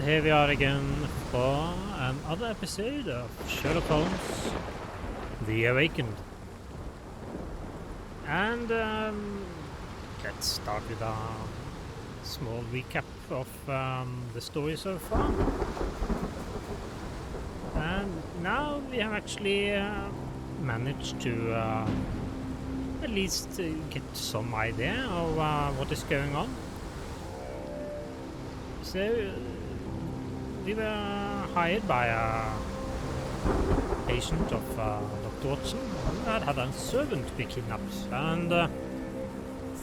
here we are again for another episode of Sherlock Holmes, The Awakened. And let's start with a small recap of the story so far. And now we have actually managed to at least get some idea of what is going on. So we were hired by a patient of Dr. Watson who had a servant be kidnapped, and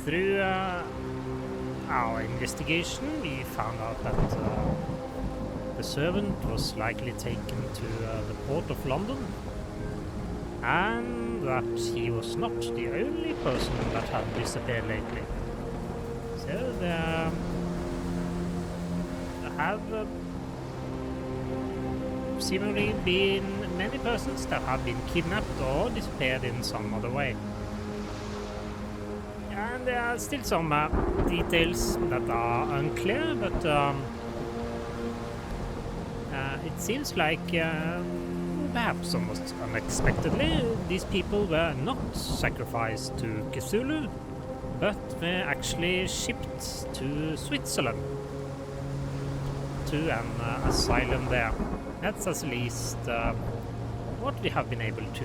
through our investigation we found out that the servant was likely taken to the port of London, and that he was not the only person that had disappeared lately. So there have seemingly been many persons that have been kidnapped or disappeared in some other way. And there are still some details that are unclear, but it seems like perhaps almost unexpectedly these people were not sacrificed to Cthulhu, but were actually shipped to Switzerland, to an asylum there. That's at least what we have been able to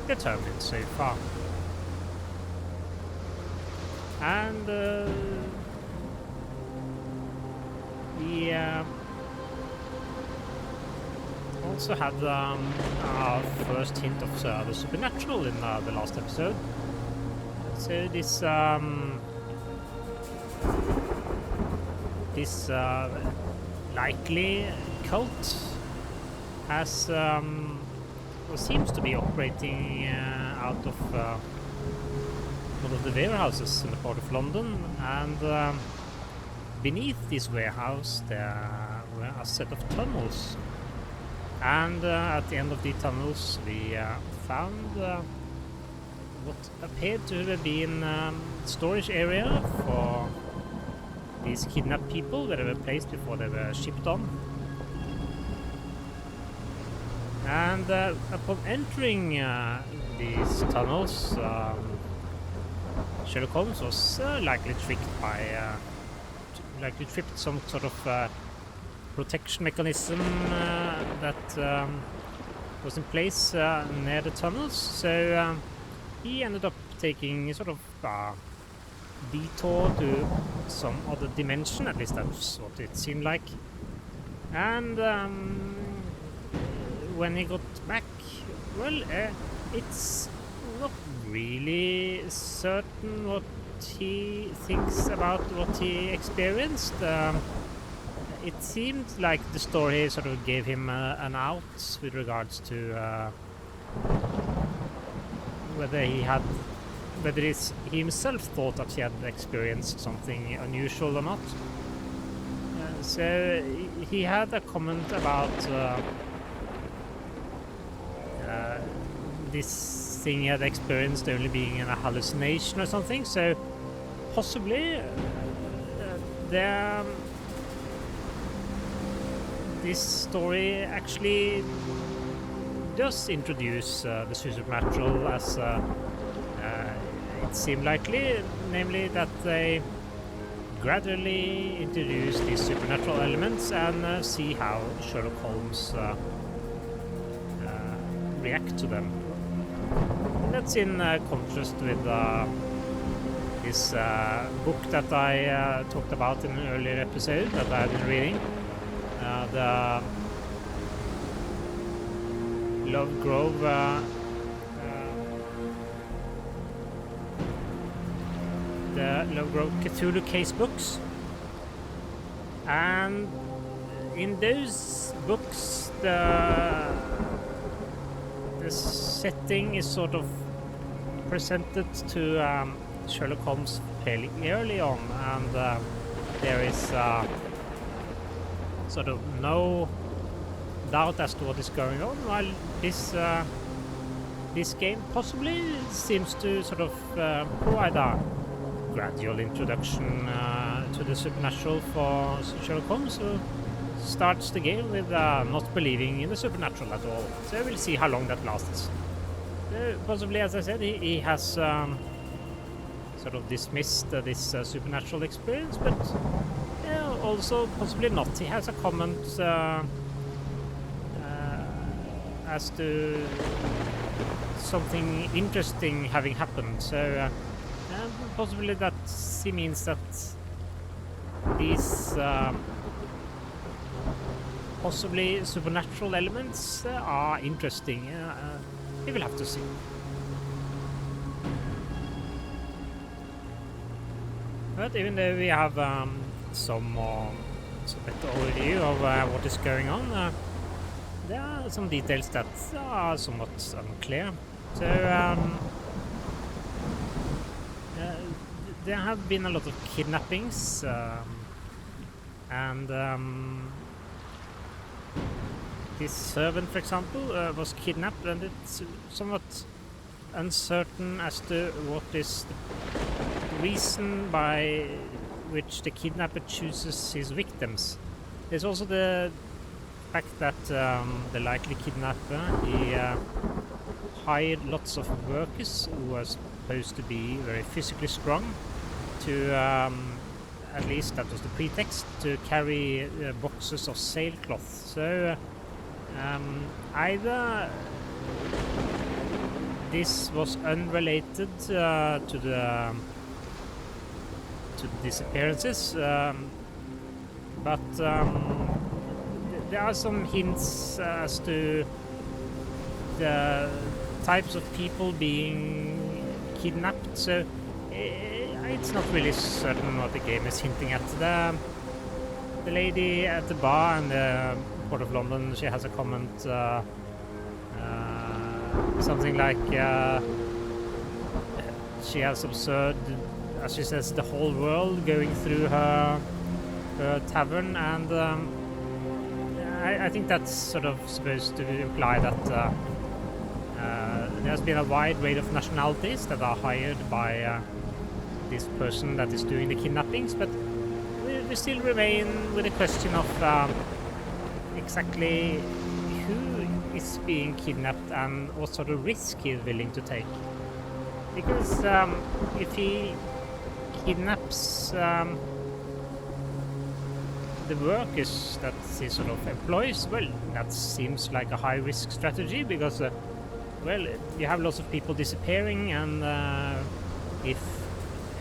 determine so far. And we also had our first hint of the supernatural in the last episode. So this likely cult has or seems to be operating out of one of the warehouses in the port of London, and beneath this warehouse there were a set of tunnels, and at the end of the tunnels we found what appeared to have been storage area for these kidnapped people, where they were placed before they were shipped on. And upon entering these tunnels, Sherlock Holmes was likely tripped some sort of protection mechanism that was in place near the tunnels. So he ended up taking sort of detour to some other dimension, at least that's what it seemed like. And when he got back, well, it's not really certain what he thinks about what he experienced. It seemed like the story sort of gave him an out with regards to whether he himself thought that he had experienced something unusual or not. So he had a comment about this thing he had experienced only being a hallucination or something. So possibly this story actually does introduce the supernatural as it seemed likely, namely that they gradually introduce these supernatural elements and see how Sherlock Holmes react to them. And that's in contrast with this book that I talked about in an earlier episode that I have been reading, the Lovegrove the Lovegrove Cthulhu case books. And in those books the setting is sort of presented to Sherlock Holmes fairly early on, and there is sort of no doubt as to what is going on, while this game possibly seems to sort of provide a gradual introduction to the supernatural for Sherlock Holmes. So starts the game with not believing in the supernatural at all. So we'll see how long that lasts. Possibly, as I said, he has sort of dismissed this supernatural experience, but also possibly not. He has a comment as to something interesting having happened. So possibly that he means that these possibly supernatural elements are interesting. We will have to see. But even though we have some better overview of what is going on, there are some details that are somewhat unclear. So there have been a lot of kidnappings, and this servant, for example, was kidnapped, and it's somewhat uncertain as to what is the reason by which the kidnapper chooses his victims. There's also the fact that the likely kidnapper, he hired lots of workers who were supposed to be very physically strong to, at least that was the pretext, to carry boxes of sailcloth. So either this was unrelated to the disappearances, but there are some hints as to the types of people being kidnapped, so it's not really certain what the game is hinting at. The lady at the bar in the Port of London, she has a comment, something like she has observed, as she says, the whole world going through her tavern, and I think that's sort of supposed to imply that there's been a wide range of nationalities that are hired by this person that is doing the kidnappings, but we still remain with the question of exactly who is being kidnapped and what sort of risk he is willing to take. Because if he kidnaps the workers that he sort of employs, well, that seems like a high-risk strategy, because well, you have lots of people disappearing, and if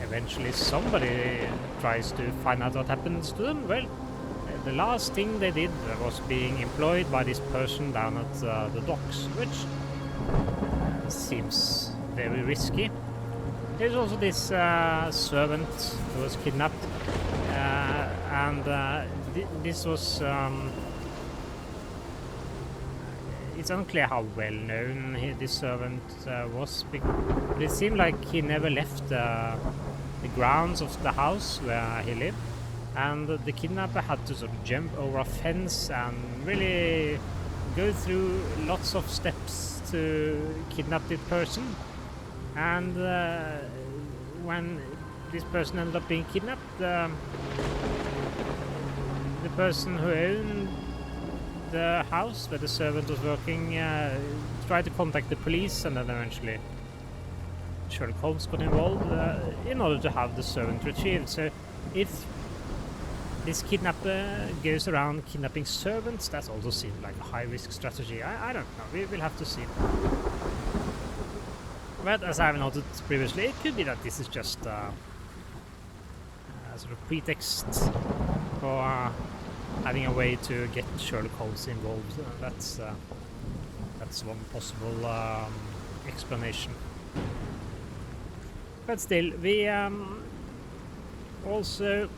eventually somebody tries to find out what happens to them, well, the last thing they did was being employed by this person down at the docks, which seems very risky. There's also this servant who was kidnapped, and this was it's unclear how well known this servant was, but it seemed like he never left the grounds of the house where he lived, and the kidnapper had to sort of jump over a fence and really go through lots of steps to kidnap the person. And when this person ended up being kidnapped, the person who owned the house where the servant was working tried to contact the police, and then eventually Sherlock Holmes got involved in order to have the servant retrieved. So if this kidnapper goes around kidnapping servants, that also seemed like a high-risk strategy. I don't know, we will have to see. But as I've noted previously, it could be that this is just a sort of pretext for having a way to get Sherlock Holmes involved. That's one possible explanation. But still, we also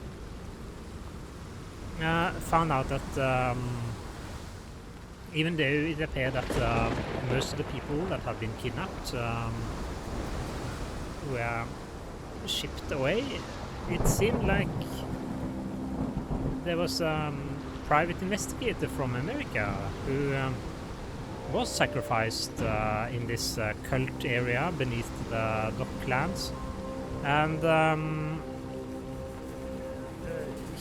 found out that even though it appeared that most of the people that have been kidnapped were shipped away, it seemed like there was a private investigator from America who was sacrificed in this cult area beneath the docklands, and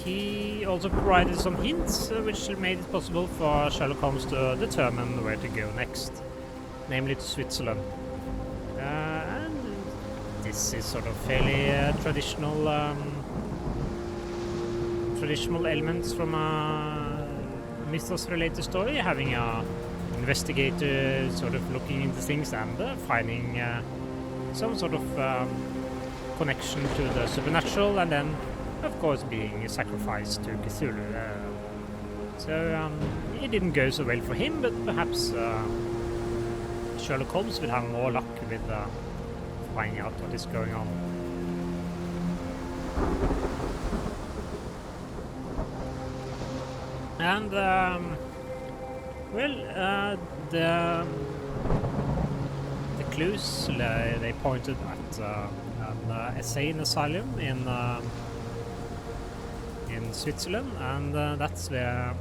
he also provided some hints which made it possible for Sherlock Holmes to determine where to go next, namely to Switzerland. And this is sort of fairly traditional elements from a mythos-related story, having a investigator sort of looking into things and finding some sort of connection to the supernatural, and then of course being sacrificed to Cthulhu. So it didn't go so well for him, but perhaps Sherlock Holmes will have more luck with finding out what is going on. And well, the clues they pointed at an insane asylum in Switzerland, and that's where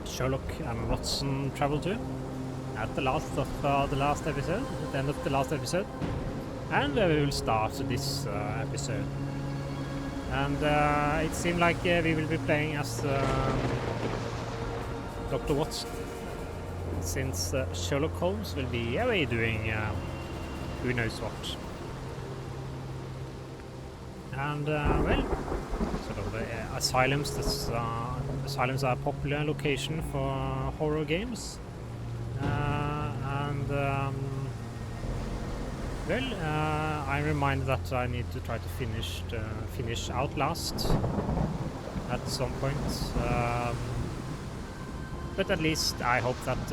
Sherlock and Watson travel to at the last of the last episode, at the end of the last episode, and we will start this episode. And it seemed like we will be playing as Dr. Watson, since Sherlock Holmes will be away doing who knows what. And well, sort of asylums. Asylums are a popular location for horror games, and well, I'm reminded that I need to try to finish Outlast at some point. But at least I hope that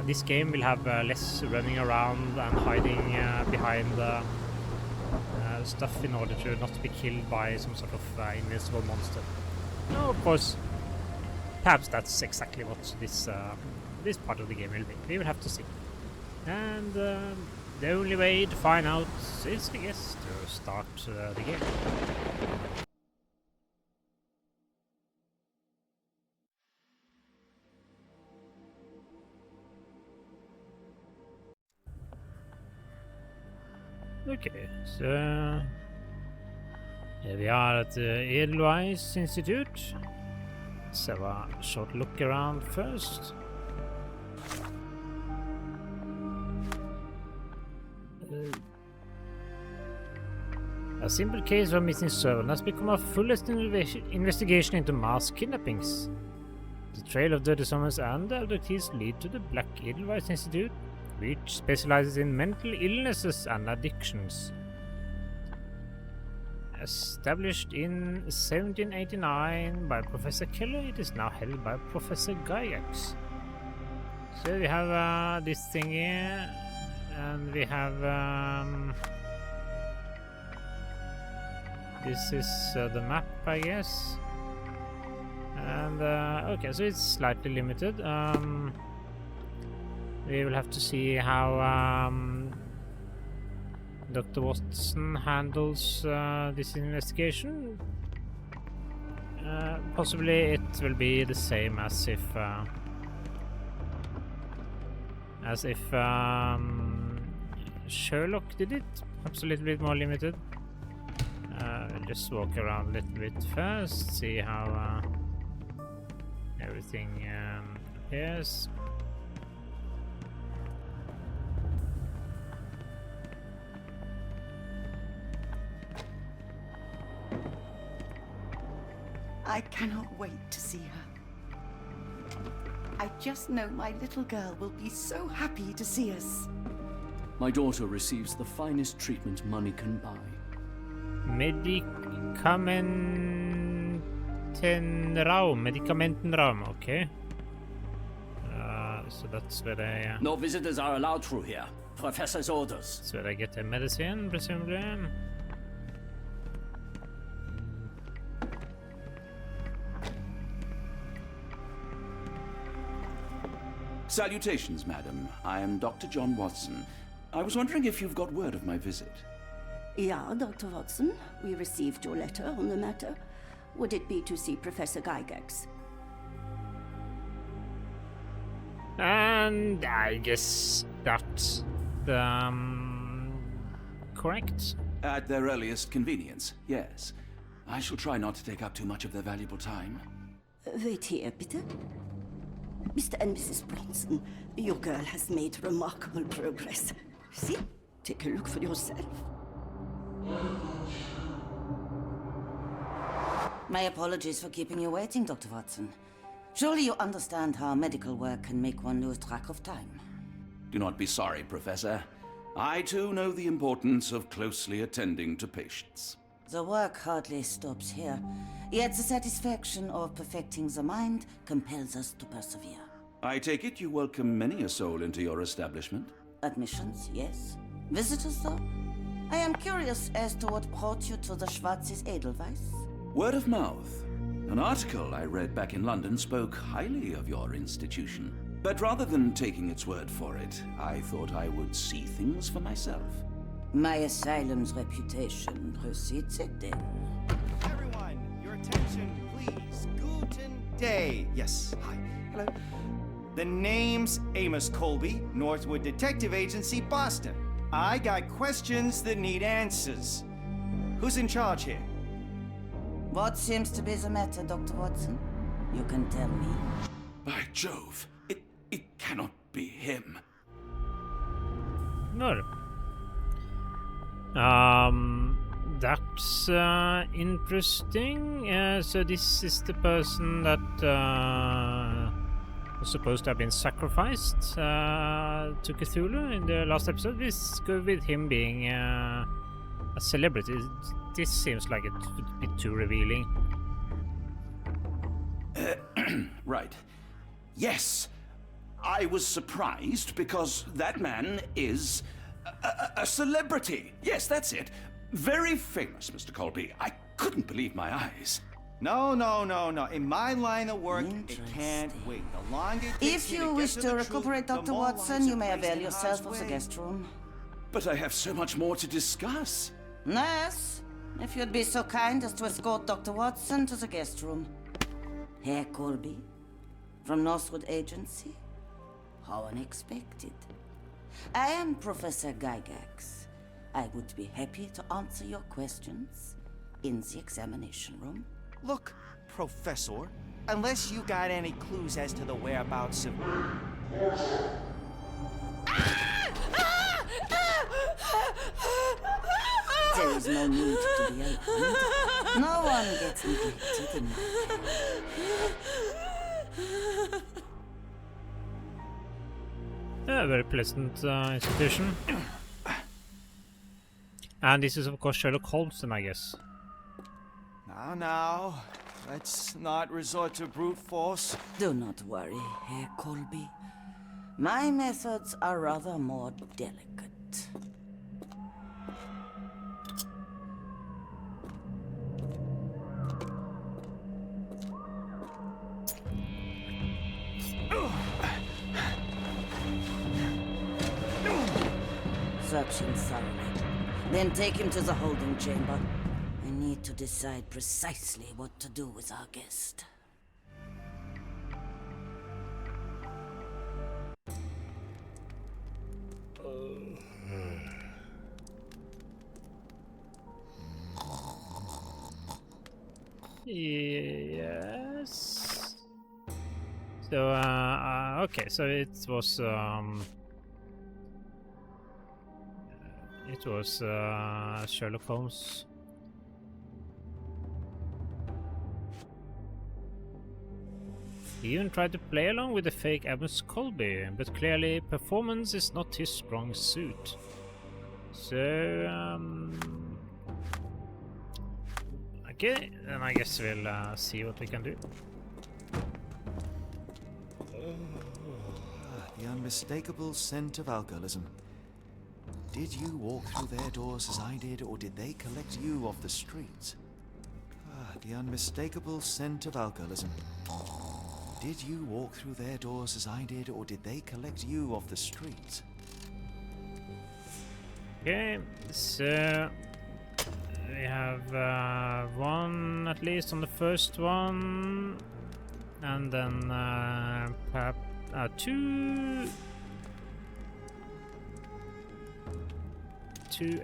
this game will have less running around and hiding behind stuff in order to not be killed by some sort of invincible monster. No, of course, perhaps that's exactly what this part of the game will be. We will have to see. And the only way to find out is, I guess, to start the game. Okay, so here we are at the Edelweiss Institute. Let's have a short look around first. A simple case of a missing servant has become a fullest investigation into mass kidnappings. The trail of dirty summons and abductees lead to the Black Edelweiss Institute, which specializes in mental illnesses and addictions. Established in 1789 by Professor Keller, it is now held by Professor Gygax. So we have this thing here, and we have this is the map, I guess. And okay, so it's slightly limited. We will have to see how Dr. Watson handles this investigation. Possibly it will be the same as if Sherlock did it. Perhaps a little bit more limited. We'll just walk around a little bit first, see how everything appears. I cannot wait to see her. I just know my little girl will be so happy to see us. My daughter receives the finest treatment money can buy. Medikamentenraum, okay. So that's where they... No visitors are allowed through here. Professor's orders. That's where they get their medicine, presumably. Salutations, madam. I am Dr. John Watson. I was wondering if you've got word of my visit. Yeah, Dr. Watson. We received your letter on the matter. Would it be to see Professor Gygax? And I guess that's correct. At their earliest convenience, yes. I shall try not to take up too much of their valuable time. Wait here, bitte. Mr. and Mrs. Bronson, your girl has made remarkable progress. See? Take a look for yourself. My apologies for keeping you waiting, Dr. Watson. Surely you understand how medical work can make one lose track of time. Do not be sorry, Professor. I too know the importance of closely attending to patients. The work hardly stops here, yet the satisfaction of perfecting the mind compels us to persevere. I take it you welcome many a soul into your establishment? Admissions, yes. Visitors, though? I am curious as to what brought you to the Schwarzes Edelweiss. Word of mouth. An article I read back in London spoke highly of your institution. But rather than taking its word for it, I thought I would see things for myself. My asylum's reputation precedes it, then. Everyone, your attention, please. Guten Day. Yes, hi. Hello. The name's Amos Colby, Northwood Detective Agency, Boston. I got questions that need answers. Who's in charge here? What seems to be the matter, Dr. Watson? You can tell me. By Jove, it cannot be him. No. That's interesting. So this is the person that was supposed to have been sacrificed to Cthulhu in the last episode. Let's go with him being a celebrity. This seems like it's a bit too revealing. Right. Yes. I was surprised because that man is a celebrity. Yes, that's it. Very famous, Mr. Colby. I couldn't believe my eyes. No. In my line of work, it can't wait. The longer it takes If me you to wish get to the recuperate, truth, Dr. the more Watson, lives you are may placed avail in yourself harm's of the way. guest room. But I have so much more to discuss. Nurse, if you'd be so kind as to escort Dr. Watson to the guest room. Herr Colby, from Northwood Agency? How unexpected. I am Professor Gygax. I would be happy to answer your questions in the examination room. Look, Professor, unless you got any clues as to the whereabouts of... There is no need to be alarmed. No one gets neglected in my care. A very pleasant institution. And this is of course Sherlock Holmes, then I guess. Now, let's not resort to brute force. Do not worry, Herr Colby. My methods are rather more delicate. Search him thoroughly. Then take him to the holding chamber. I need to decide precisely what to do with our guest. Yes. So, okay, so it was Sherlock Holmes. He even tried to play along with the fake Amos Colby, but clearly performance is not his strong suit. So, okay, then I guess we'll see what we can do. The unmistakable scent of alcoholism. Did you walk through their doors as I did, or did they collect you off the streets? The unmistakable scent of alcoholism. Did you walk through their doors as I did, or did they collect you off the streets? Okay, so we have one at least on the first one, and then perhaps two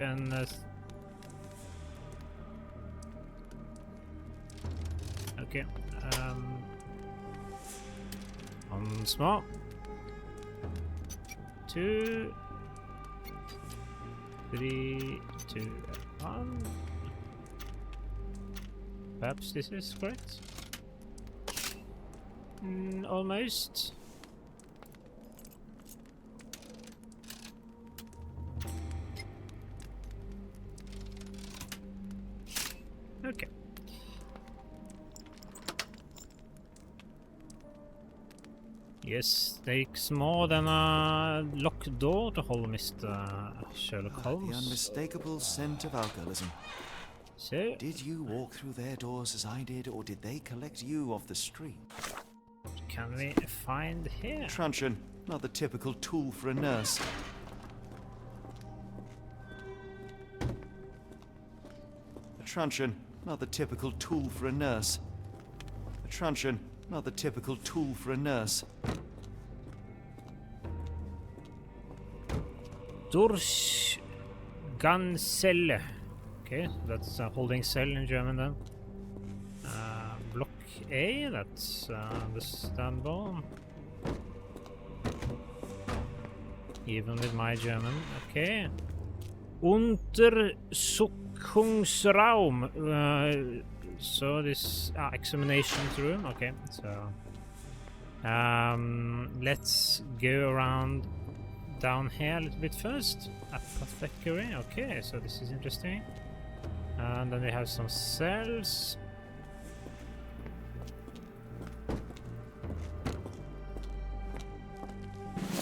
and Okay. Once more. 2, 3, 2, 1. Perhaps this is correct. Almost. Okay. Yes, takes more than a locked door to hold Mr. Sherlock Holmes. The unmistakable scent of alcoholism. So, Did you walk through their doors as I did, or did they collect you off the street? what can we find here? Truncheon, not the typical tool for a nurse. A truncheon, not the typical tool for a nurse. A truncheon, not the typical tool for a nurse. Durchgangszelle. Okay, that's a holding cell in German then. Block A, that's understandable. Even with my German, okay. Untersuchungsraum. So this examinations room, okay. So let's go around down here a little bit first. Apothecary, okay, so this is interesting. And then we have some cells.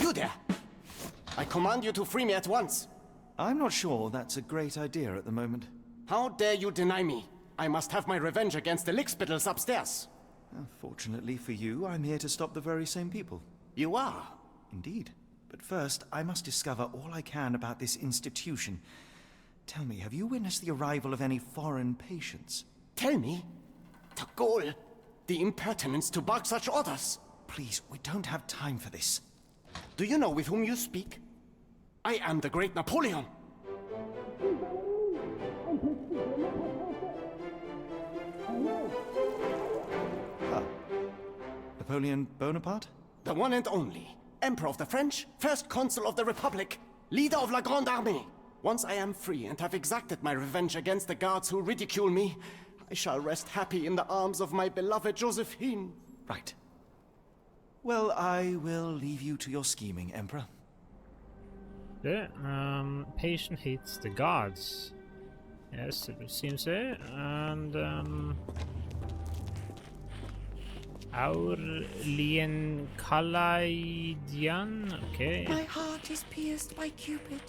You there! I command you to free me at once. I'm not sure that's a great idea at the moment. How dare you deny me? I must have my revenge against the lickspittles upstairs. Fortunately for you, I'm here to stop the very same people. You are? Indeed. But first, I must discover all I can about this institution. Tell me, have you witnessed the arrival of any foreign patients? Tell me? The ghoul! The impertinence to bark such orders! Please, we don't have time for this. Do you know with whom you speak? I am the great Napoleon! Napoleon Bonaparte? The one and only. Emperor of the French, First Consul of the Republic, leader of La Grande Armée. Once I am free and have exacted my revenge against the guards who ridicule me, I shall rest happy in the arms of my beloved Josephine. Right. Well, I will leave you to your scheming, Emperor. Yeah, patient hits the guards. Yes, it seems so. And Aurelien Kalaidian, okay. My heart is pierced by Cupid.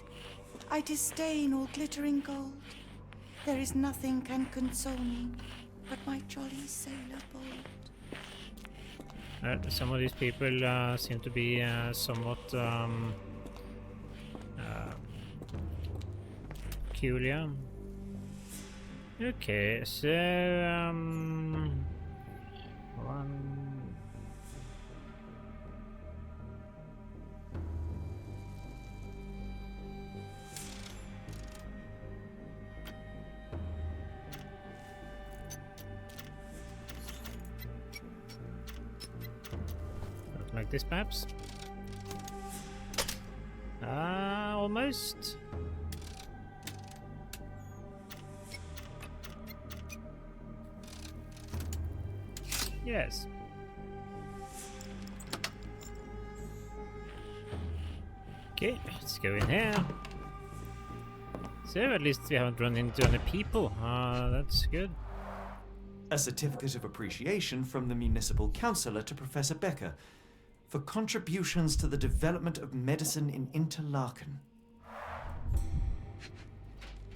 I disdain all glittering gold. There is nothing can console me but my jolly sailor bold. Some of these people seem to be somewhat peculiar. Okay, so one. Like this, perhaps? Almost. Yes. Okay, let's go in here. So at least we haven't run into any people. That's good. A certificate of appreciation from the municipal councillor to Professor Becker for contributions to the development of medicine in Interlaken.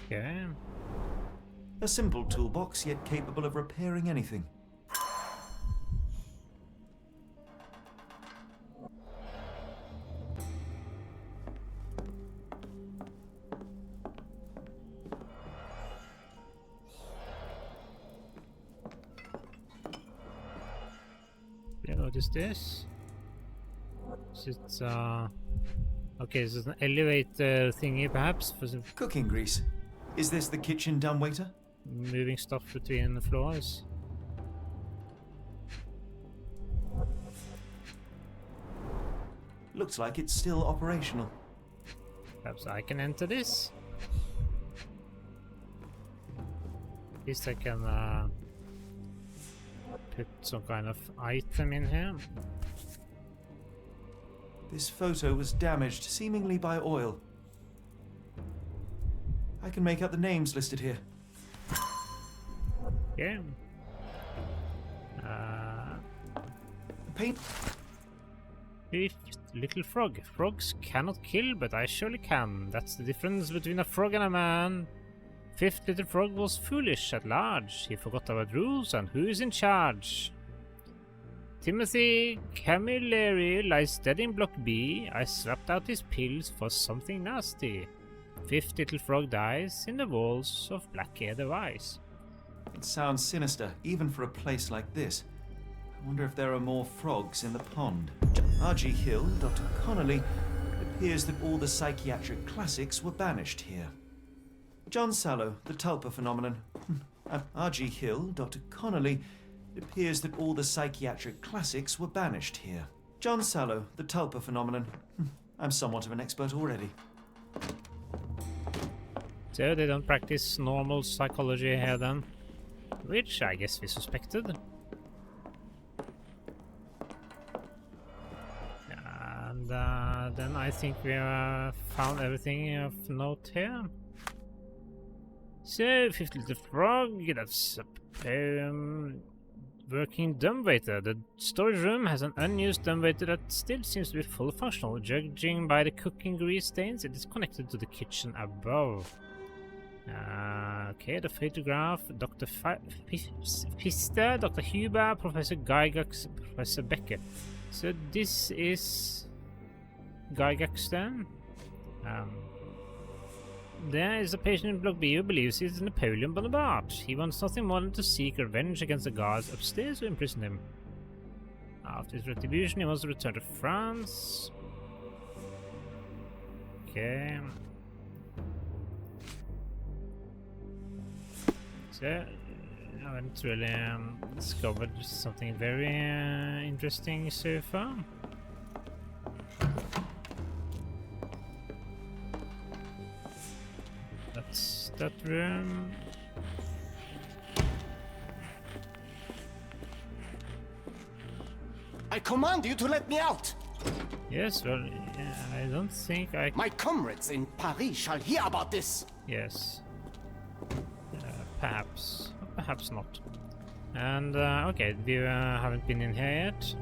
Okay. A simple toolbox, yet capable of repairing anything. Yeah, what is this? It's okay, this is an elevator thingy perhaps for some Cooking grease. Is this the kitchen dumbwaiter? moving stuff between the floors. Looks like it's still operational. Perhaps I can enter this? At least I can put some kind of item in here. This photo was damaged, seemingly by oil. I can make out the names listed here. Yeah. Paint. Fifth little frog. Frogs cannot kill, but I surely can. That's the difference between a frog and a man. Fifth little frog was foolish at large. He forgot about rules and who is in charge. Timothy Camilleri lies dead in Block B. I swapped out his pills for something nasty. Fifth little frog dies in the walls of Black Edelweiss. It sounds sinister, even for a place like this. I wonder if there are more frogs in the pond. R.G. Hill, Dr. Connolly, it appears that all the psychiatric classics were banished here. John Sallow, the Tulpa phenomenon. R.G. Hill, Dr. Connolly, it appears that all the psychiatric classics were banished here. John Sallow, the Tulpa phenomenon. I'm somewhat of an expert already. So they don't practice normal psychology here then, which I guess we suspected. And then I think we found everything of note here. So, fifth little frog, that's working dumbwaiter. The storage room has an unused dumbwaiter that still seems to be fully functional. Judging by the cooking grease stains, it is connected to the kitchen above. Okay, the photograph, Dr. Pfister, Dr. Huber, Professor Gygax, Professor Becker. So this is Gygax then. There is a patient in Block B who believes he's Napoleon Bonaparte. He wants nothing more than to seek revenge against the guards upstairs who imprisoned him. After his retribution, he wants to return to France. Okay. So, I haven't really discovered something very interesting so far. That's that room. I command you to let me out! Yes, well, yeah, I don't think I... My comrades in Paris shall hear about this! Yes. Perhaps. Perhaps not. And, okay, we haven't been in here yet.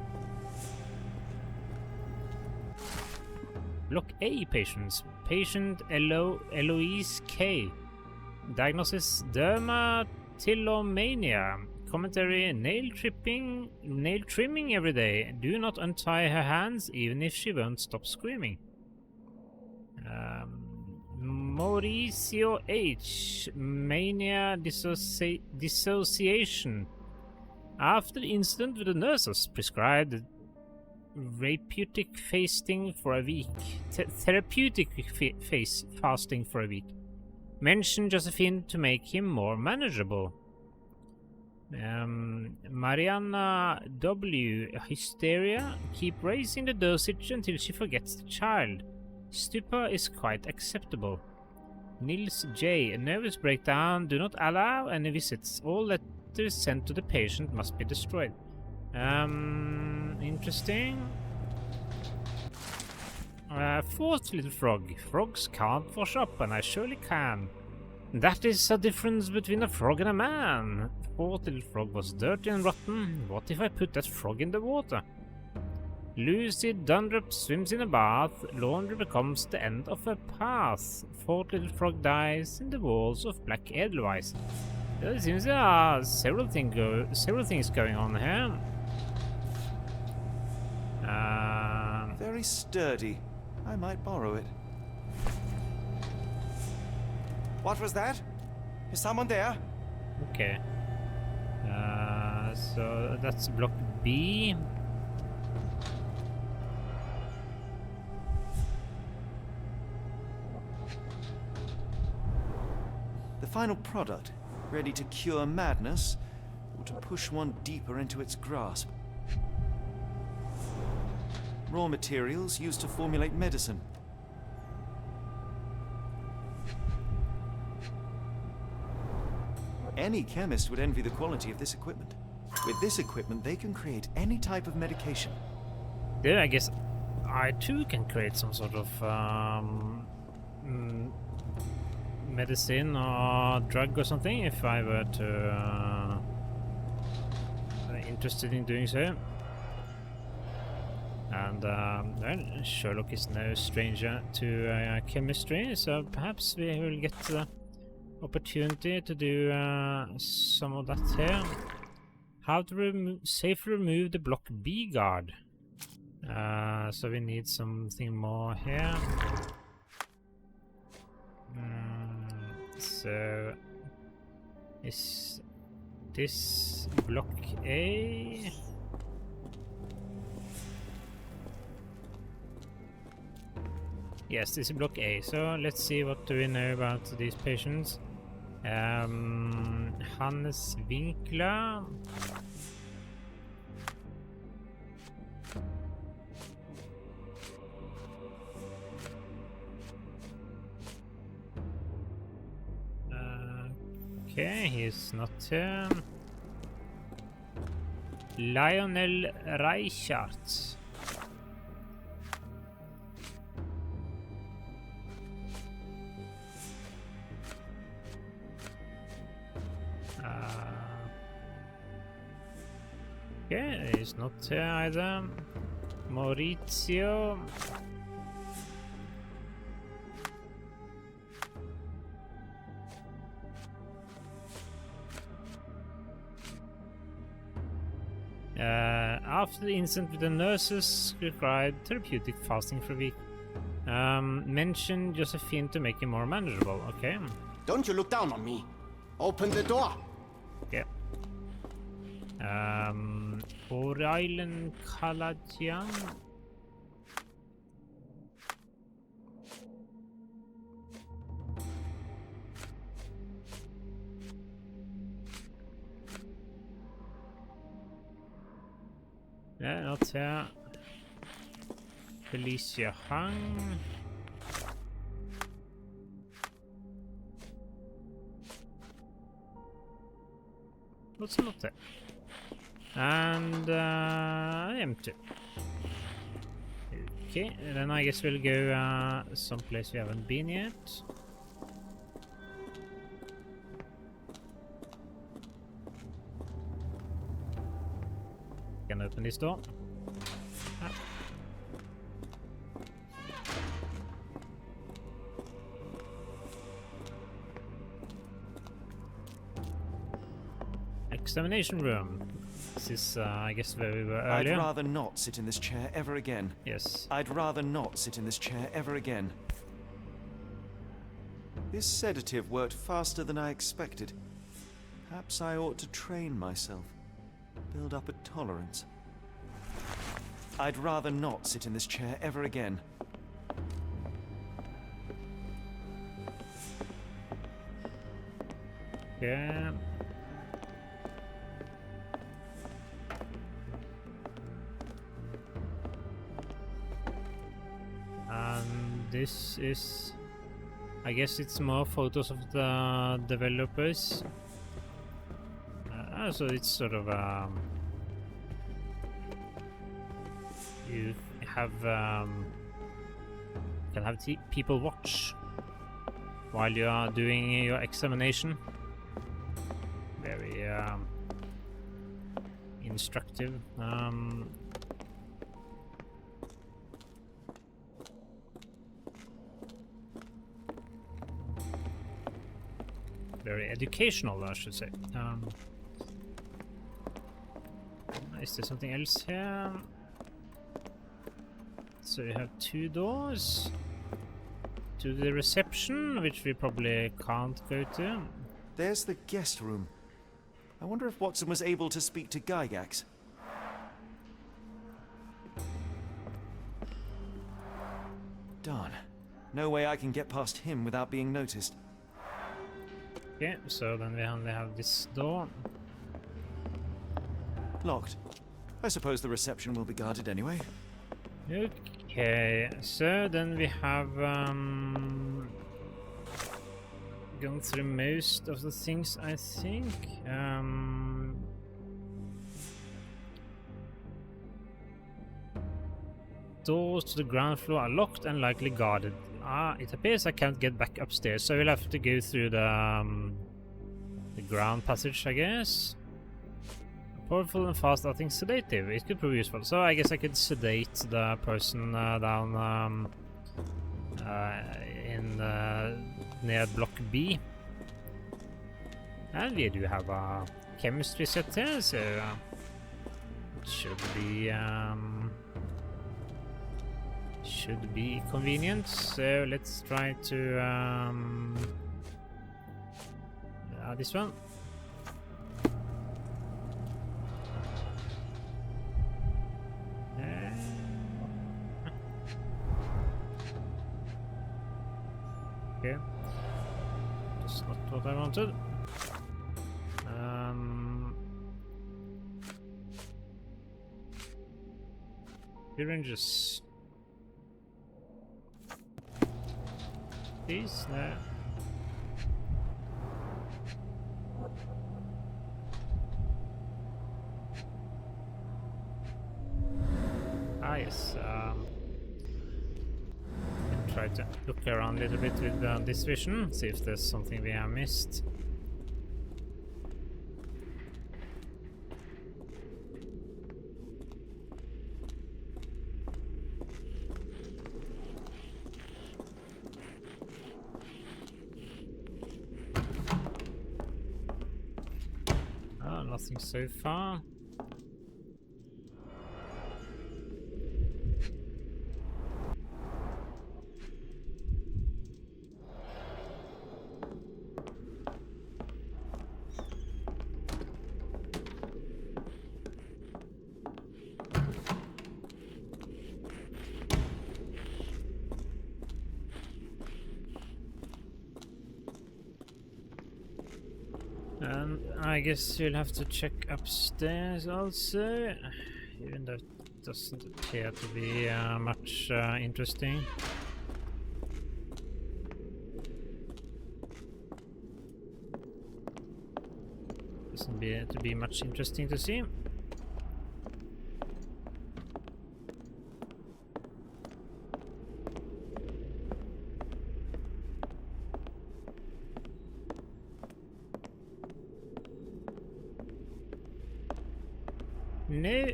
Block A patients. Patient Eloise K. Diagnosis dermatillomania. Commentary nail trimming every day. Do not untie her hands even if she won't stop screaming. Mauricio H. Mania dissociation. After the incident with the nurses, prescribed therapeutic fasting for a week. Fasting for a week. Mention Josephine to make him more manageable. Mariana W. Hysteria. Keep raising the dosage until she forgets the child. Stupor is quite acceptable. Nils J. A nervous breakdown. Do not allow any visits. All letters sent to the patient must be destroyed. Interesting. Fourth little frog. Frogs can't wash up, and I surely can. That is a difference between a frog and a man. Fourth little frog was dirty and rotten. What if I put that frog in the water? Lucy Dundrup swims in a bath. Laundry becomes the end of a path. Fourth little frog dies in the walls of Black Edelweiss. There seems there are several things going on here. Very sturdy. I might borrow it. What was that? Is someone there? Okay. So that's Block B. The final product, ready to cure madness or to push one deeper into its grasp. Raw materials used to formulate medicine. Any chemist would envy the quality of this equipment. With this equipment, they can create any type of medication. Yeah, I guess I too can create some sort of medicine or drug or something if I were to interested in doing so. And well, Sherlock is no stranger to chemistry, so perhaps we will get the opportunity to do some of that here. How to safely remove the block B guard. So we need something more here. So is this block A? Yes, this is block A. So let's see, what do we know about these patients? Hannes Winkler. Okay, he's not here. Lionel Reichert. Okay, he's not here either. Maurizio. After the incident with the nurses, required therapeutic fasting for a week. Mention Josephine to make it more manageable. Okay. Don't you look down on me. Open the door. Okay. Orailen Kaladian. Yeah, not here. Felicia Hung. What's not there? And empty. Okay, then I guess we'll go someplace we haven't been yet. Can open this door. Ah. Examination room. This is, I guess, where we were earlier. I'd rather not sit in this chair ever again. Yes. I'd rather not sit in this chair ever again. This sedative worked faster than I expected. Perhaps I ought to train myself. Build up a tolerance. I'd rather not sit in this chair ever again. Yeah. And this is, I guess it's more photos of the developers. So it's sort of you have can have people watch while you are doing your examination. Very instructive. Very educational, I should say. Is there something else here? So you have two doors to the reception, which we probably can't go to. There's the guest room. I wonder if Watson was able to speak to Gygax. Darn. No way I can get past him without being noticed. Okay, so then we only have this door. Locked. I suppose the reception will be guarded anyway. Okay, so then we have gone through most of the things, I think. Doors to the ground floor are locked and likely guarded. It appears I can't get back upstairs, so we'll have to go through the ground passage, I guess. Powerful and fast-acting sedative. It could prove useful. So I guess I could sedate the person down near block B. And we do have a chemistry set here, so it should be convenient. So let's try to this one. Okay, that's not what I wanted. Syringes. These? No. Yes. Try to look around a little bit with this vision, see if there's something we have missed. Oh, nothing so far. And I guess you'll have to check upstairs also, even though it doesn't appear to be much interesting. Doesn't appear to be much interesting to see. No.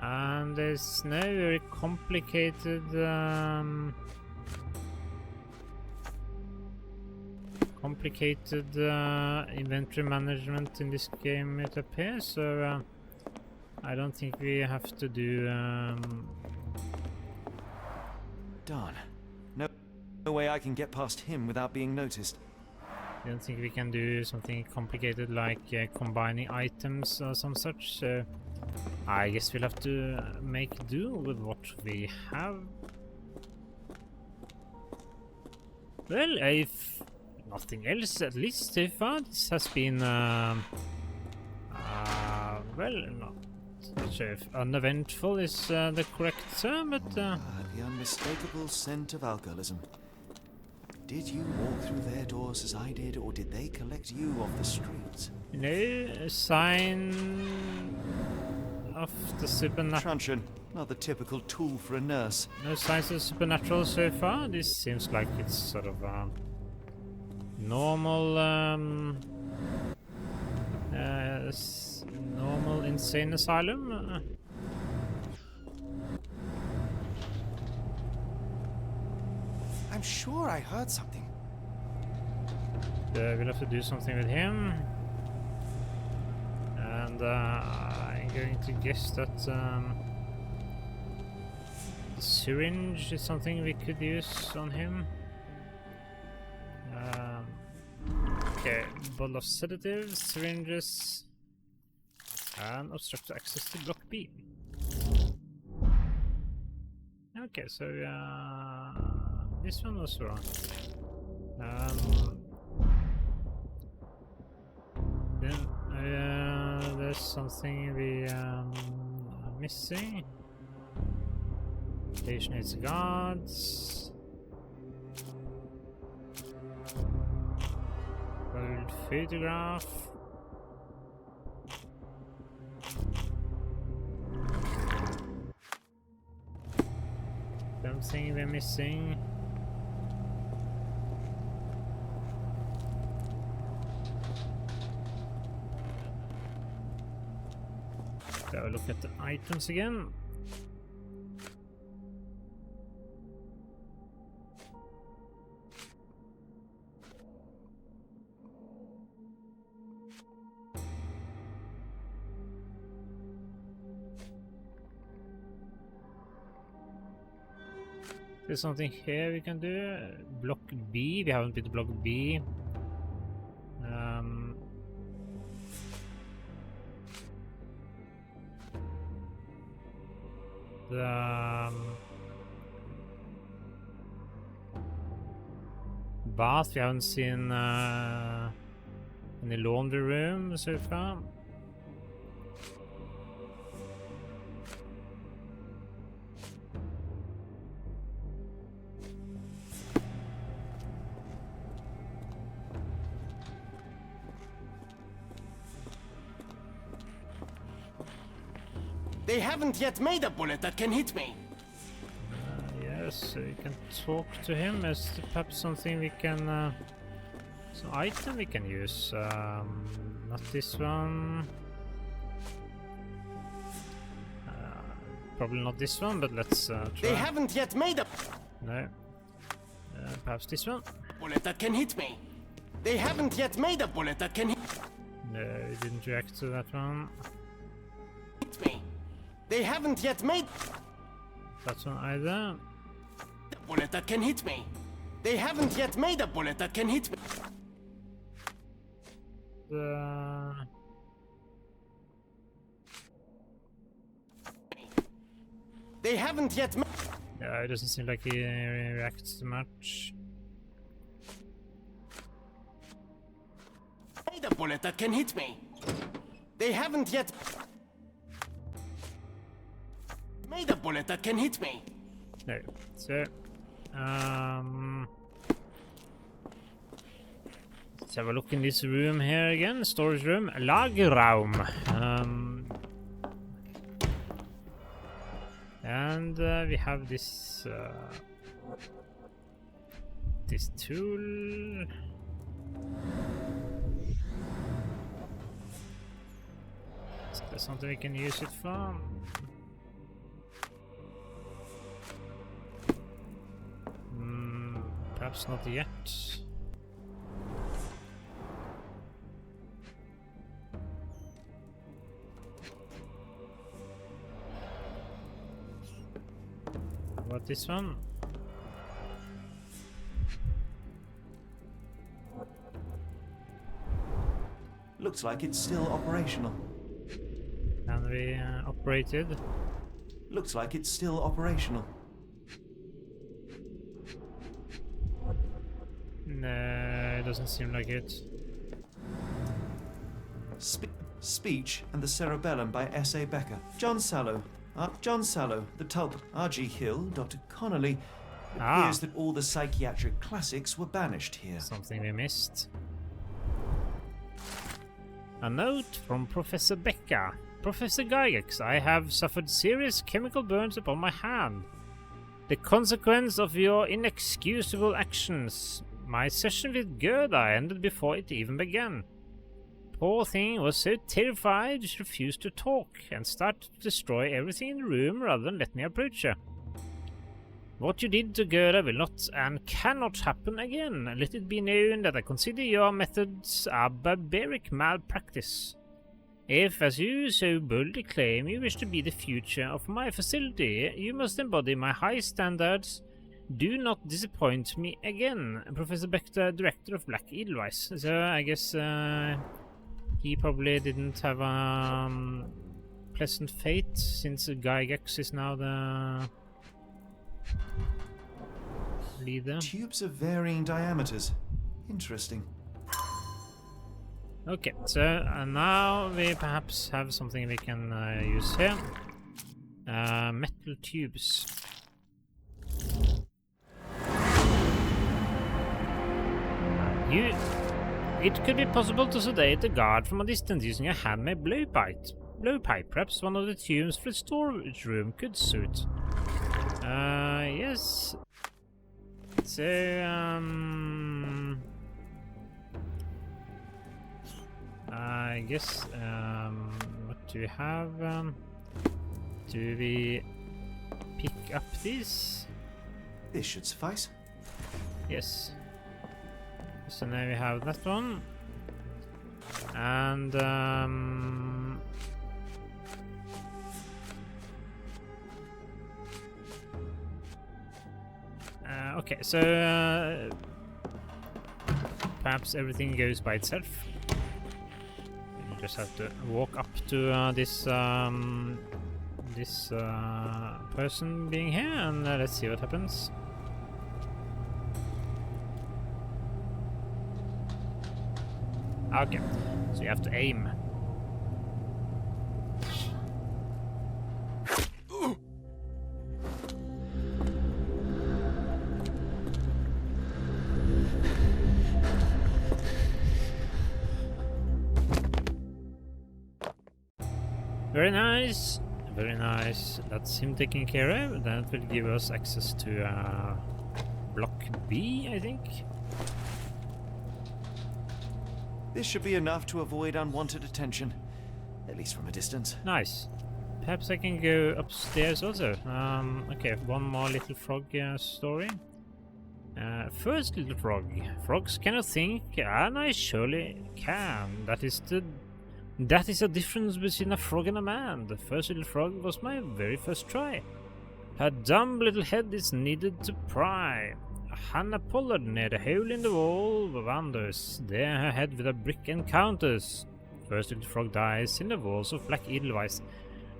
And there's no very complicated inventory management in this game, it appears, so I don't think we have to do Darn. No way I can get past him without being noticed. I don't think we can do something complicated like combining items or some such, so I guess we'll have to make do with what we have. Well, if nothing else, at least so far, this has been, well, not sure if uneventful is the correct term, but... the unmistakable scent of alcoholism. Did you walk through their doors as I did, or did they collect you off the streets? No, a sign of the supernatural. Truncheon, not the typical tool for a nurse. No signs of supernatural so far. This seems like it's sort of normal, normal insane asylum. I'm sure I heard something. We'll have to do something with him. And I'm going to guess that the syringe is something we could use on him. Okay, bottle of sedatives, syringes, and obstruct access to block B. Okay, so this one was wrong. Then there's something we are missing. Station its guards. Old photograph. Something we're missing. So look at the items again. There's something here we can do. Block B. We haven't been to block B. The bath. We haven't seen any laundry room so far. They haven't yet made a bullet that can hit me. Yes, we can talk to him. Is there perhaps something we can... some item we can use? Not this one. Probably not this one, but let's try. They haven't yet made a... No. Perhaps this one? Bullet that can hit me. They haven't yet made a bullet that can hit No, we didn't react to that one. me. They haven't yet made That one either. a bullet that can hit me. They haven't yet made a bullet that can hit me. They haven't yet made... Yeah, it doesn't seem like he reacts too much. Made a bullet that can hit me. They haven't yet... made a bullet that can hit me. No. So, let's have a look in this room here again. Storage room. Lagerraum. And we have this this tool. Is there something we can use it for? Perhaps not yet. What about this one? Looks like it's still operational. Can we operate it? Looks like it's still operational. No, it doesn't seem like it. Speech and the Cerebellum by S.A. Becker. John Sallow. John Sallow, the Tulp. R.G. Hill, Dr. Connolly. It appears that all the psychiatric classics were banished here. Something we missed. A note from Professor Becker. Professor Gygax, I have suffered serious chemical burns upon my hand. The consequence of your inexcusable actions. My session with Gerda ended before it even began. Poor thing was so terrified she refused to talk and started to destroy everything in the room rather than let me approach her. What you did to Gerda will not and cannot happen again. Let it be known that I consider your methods a barbaric malpractice. If, as you so boldly claim, you wish to be the future of my facility, you must embody my high standards. Do not disappoint me again. Professor Becker, director of Black Edelweiss. So I guess he probably didn't have a pleasant fate, since Gygax is now the leader. Tubes of varying diameters. Interesting. Okay, so now we perhaps have something we can use here. Metal tubes. It could be possible to sedate a guard from a distance using a handmade blowpipe. Perhaps one of the tubes for the storage room could suit. Yes. So, I guess, what do we have? Do we pick up these? This should suffice. Yes. So now we have that one. And, okay, so perhaps everything goes by itself. You just have to walk up to this person being here, and let's see what happens. Okay, so you have to aim. Very nice, very nice. That's him taken care of. That will give us access to block B, I think. This should be enough to avoid unwanted attention, at least from a distance. Nice. Perhaps I can go upstairs also. Okay, one more little frog story. First little frog. Frogs cannot think, and I surely can. That is a difference between a frog and a man. The first little frog was my very first try. Her dumb little head is needed to pry. Hannah Pollard near the hole in the wall wanders. There her head with a brick encounters. First little frog dies in the walls of Black Edelweiss.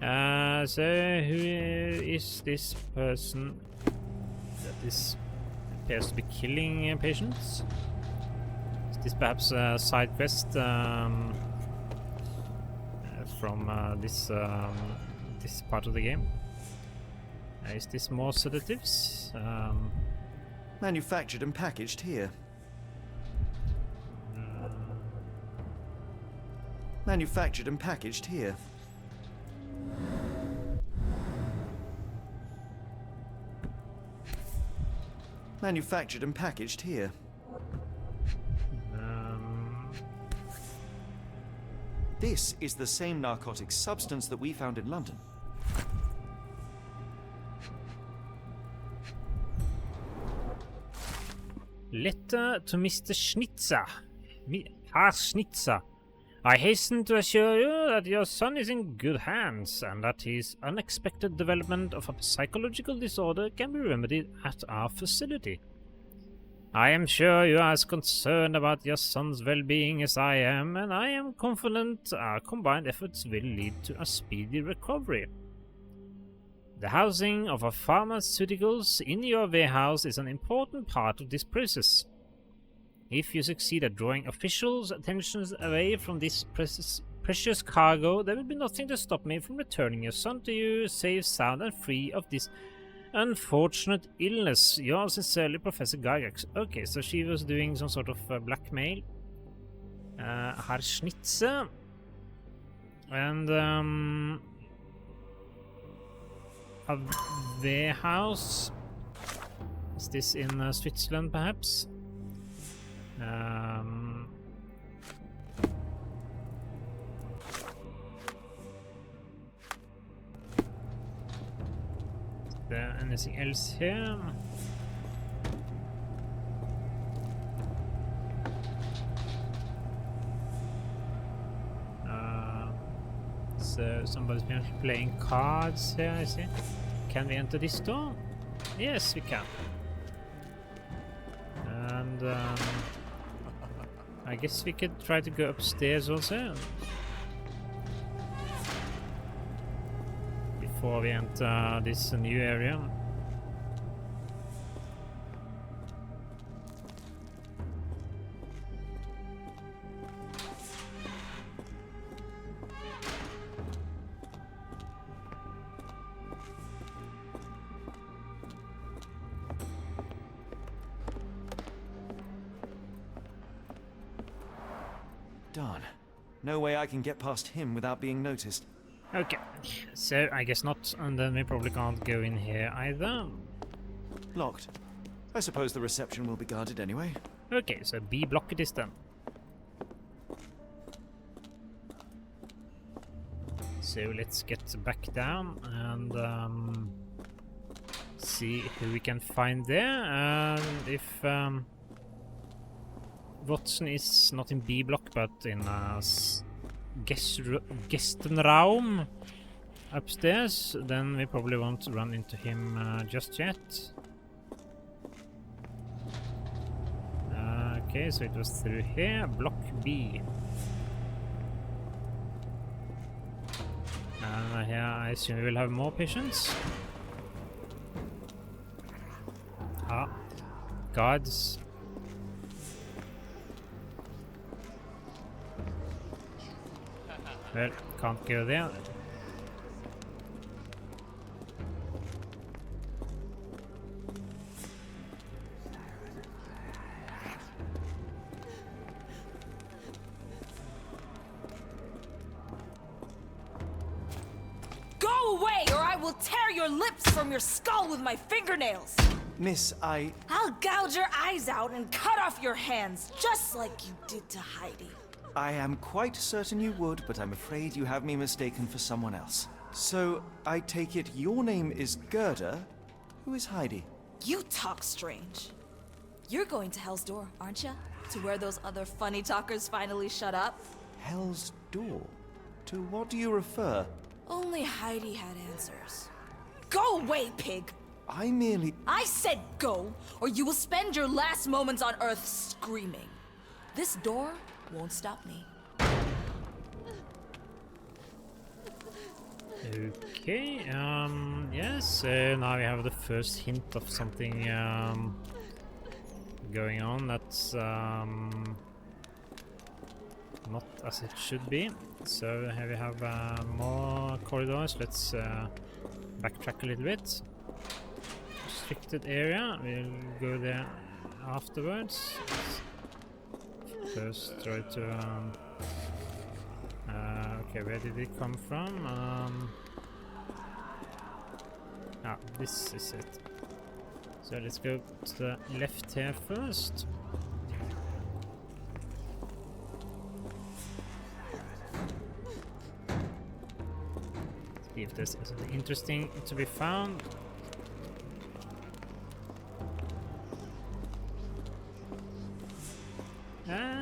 So who is this person that is appears to be killing patients? Is this perhaps a side quest from this part of the game? Is this more sedatives? Manufactured and packaged here. Manufactured and packaged here. Manufactured and packaged here. This is the same narcotic substance that we found in London. Letter to Mr. Schnitzer. Herr Schnitzer. I hasten to assure you that your son is in good hands, and that his unexpected development of a psychological disorder can be remedied at our facility. I am sure you are as concerned about your son's well-being as I am, and I am confident our combined efforts will lead to a speedy recovery. The housing of our pharmaceuticals in your warehouse is an important part of this process. If you succeed at drawing officials' attentions away from this precious cargo, there will be nothing to stop me from returning your son to you, safe, sound, and free of this unfortunate illness. Yours sincerely, Professor Gygax. Okay, so she was doing some sort of blackmail. Herr Schnitzer. And, a warehouse. Is this in Switzerland, perhaps? Is there anything else here? So somebody's been playing cards here, I see. Can we enter this door? Yes, we can. And I guess we could try to go upstairs also before we enter this new area. Darn. No way I can get past him without being noticed. Okay, so I guess not, and then we probably can't go in here either. Locked. I suppose the reception will be guarded anyway. Okay, so B block it is then. So let's get back down and see who we can find there. And if Watson is not in B block but in Gestenraum upstairs, then we probably won't run into him just yet. Okay, so it was through here, block B. And here I assume we will have more patients. Ah, guards. Well, can't go there. Go away, or I will tear your lips from your skull with my fingernails! Miss, I'll gouge your eyes out and cut off your hands, just like you did to Heidi. I am quite certain you would, but I'm afraid you have me mistaken for someone else. So, I take it your name is Gerda? Who is Heidi? You talk strange. You're going to Hell's Door, aren't you? To where those other funny talkers finally shut up? Hell's Door? To what do you refer? Only Heidi had answers. Go away, pig! I said go, or you will spend your last moments on Earth screaming. This door won't stop me. Okay, yes, so now we have the first hint of something going on that's not as it should be. So here we have more corridors. Let's backtrack a little bit. Restricted area, we'll go there afterwards. First try to okay, where did it come from? This is it. So let's go to the left here first. See if there's something interesting to be found.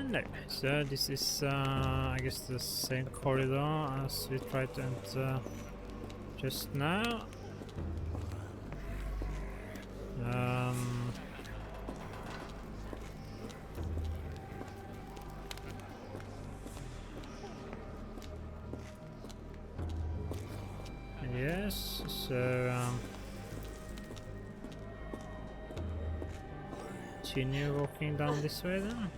No, so this is I guess the same corridor as we tried to enter just now. Yes, so continue walking down this way then.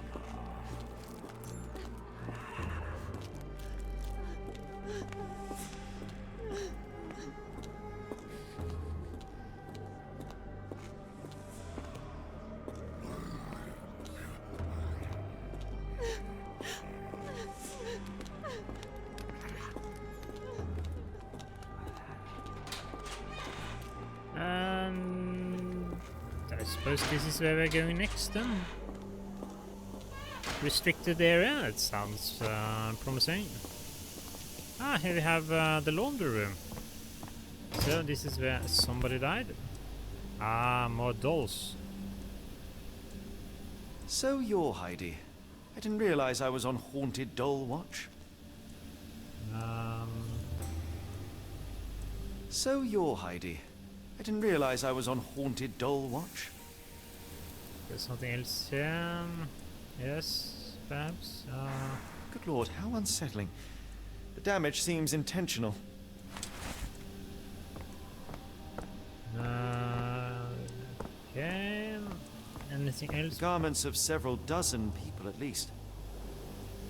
I suppose this is where we're going next then. Restricted area, that sounds promising. Ah, here we have the laundry room. So this is where somebody died. Ah, more dolls. So you're Heidi. I didn't realize I was on Haunted Doll Watch. So you're Heidi. I didn't realize I was on Haunted Doll Watch. There's something else here. Yes, perhaps. Good lord, how unsettling. The damage seems intentional. Okay. Anything else? Garments of several dozen people at least.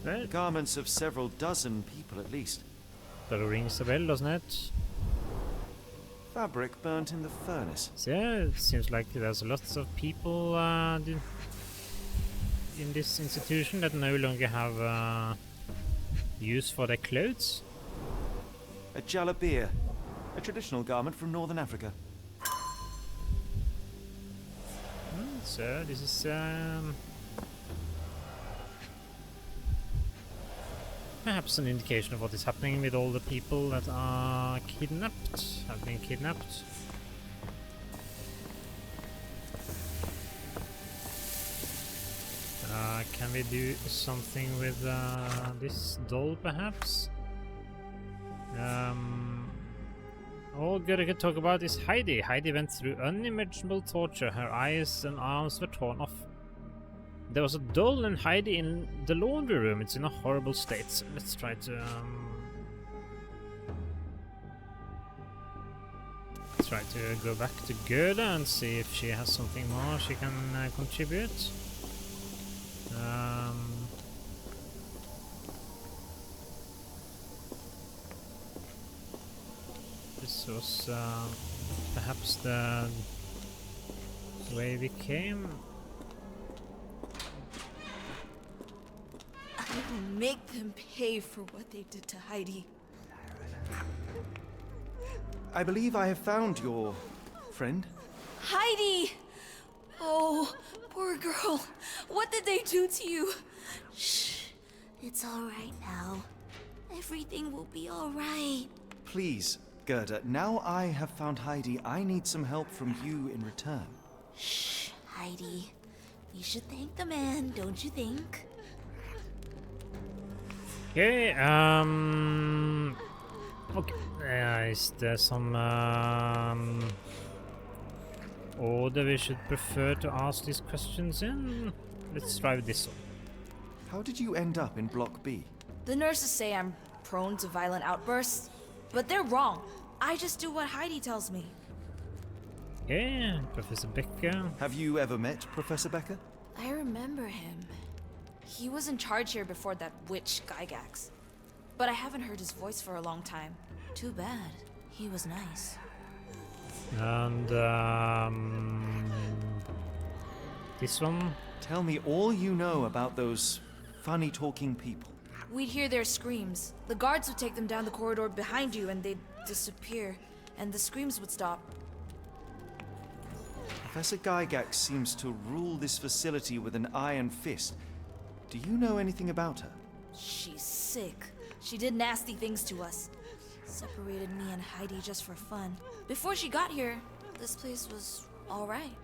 Well, Garments of several dozen people at least. that rings a bell, doesn't it? Fabric burnt in the furnace. So yeah, it seems like there's lots of people in this institution that no longer have use for their clothes. A jalabia, a traditional garment from northern Africa. So this is perhaps an indication of what is happening with all the people that are kidnapped, have been kidnapped. Can we do something with this doll, perhaps? All good I could talk about is Heidi. Heidi went through unimaginable torture. Her eyes and arms were torn off. There was a doll and Heidi in the laundry room. It's in a horrible state. So let's try to go back to Gerda and see if she has something more she can contribute. This was perhaps the way we came. I will make them pay for what they did to Heidi. I believe I have found your friend. Heidi! Oh, poor girl. What did they do to you? Shh. It's all right now. Everything will be all right. Please, Gerda, now I have found Heidi, I need some help from you in return. Shh, Heidi. We should thank the man, don't you think? Okay, okay. Is there some order we should prefer to ask these questions in? Let's try with this one. How did you end up in Block B? The nurses say I'm prone to violent outbursts, but they're wrong. I just do what Heidi tells me. Yeah, Professor Becker. Have you ever met Professor Becker? I remember him. He was in charge here before that witch Gygax. But I haven't heard his voice for a long time. Too bad. He was nice. And this one? Tell me all you know about those funny talking people. We'd hear their screams. The guards would take them down the corridor behind you and they'd disappear. And the screams would stop. Professor Gygax seems to rule this facility with an iron fist. Do you know anything about her? She's sick. She did nasty things to us. Separated me and Heidi just for fun. Before she got here, this place was all right.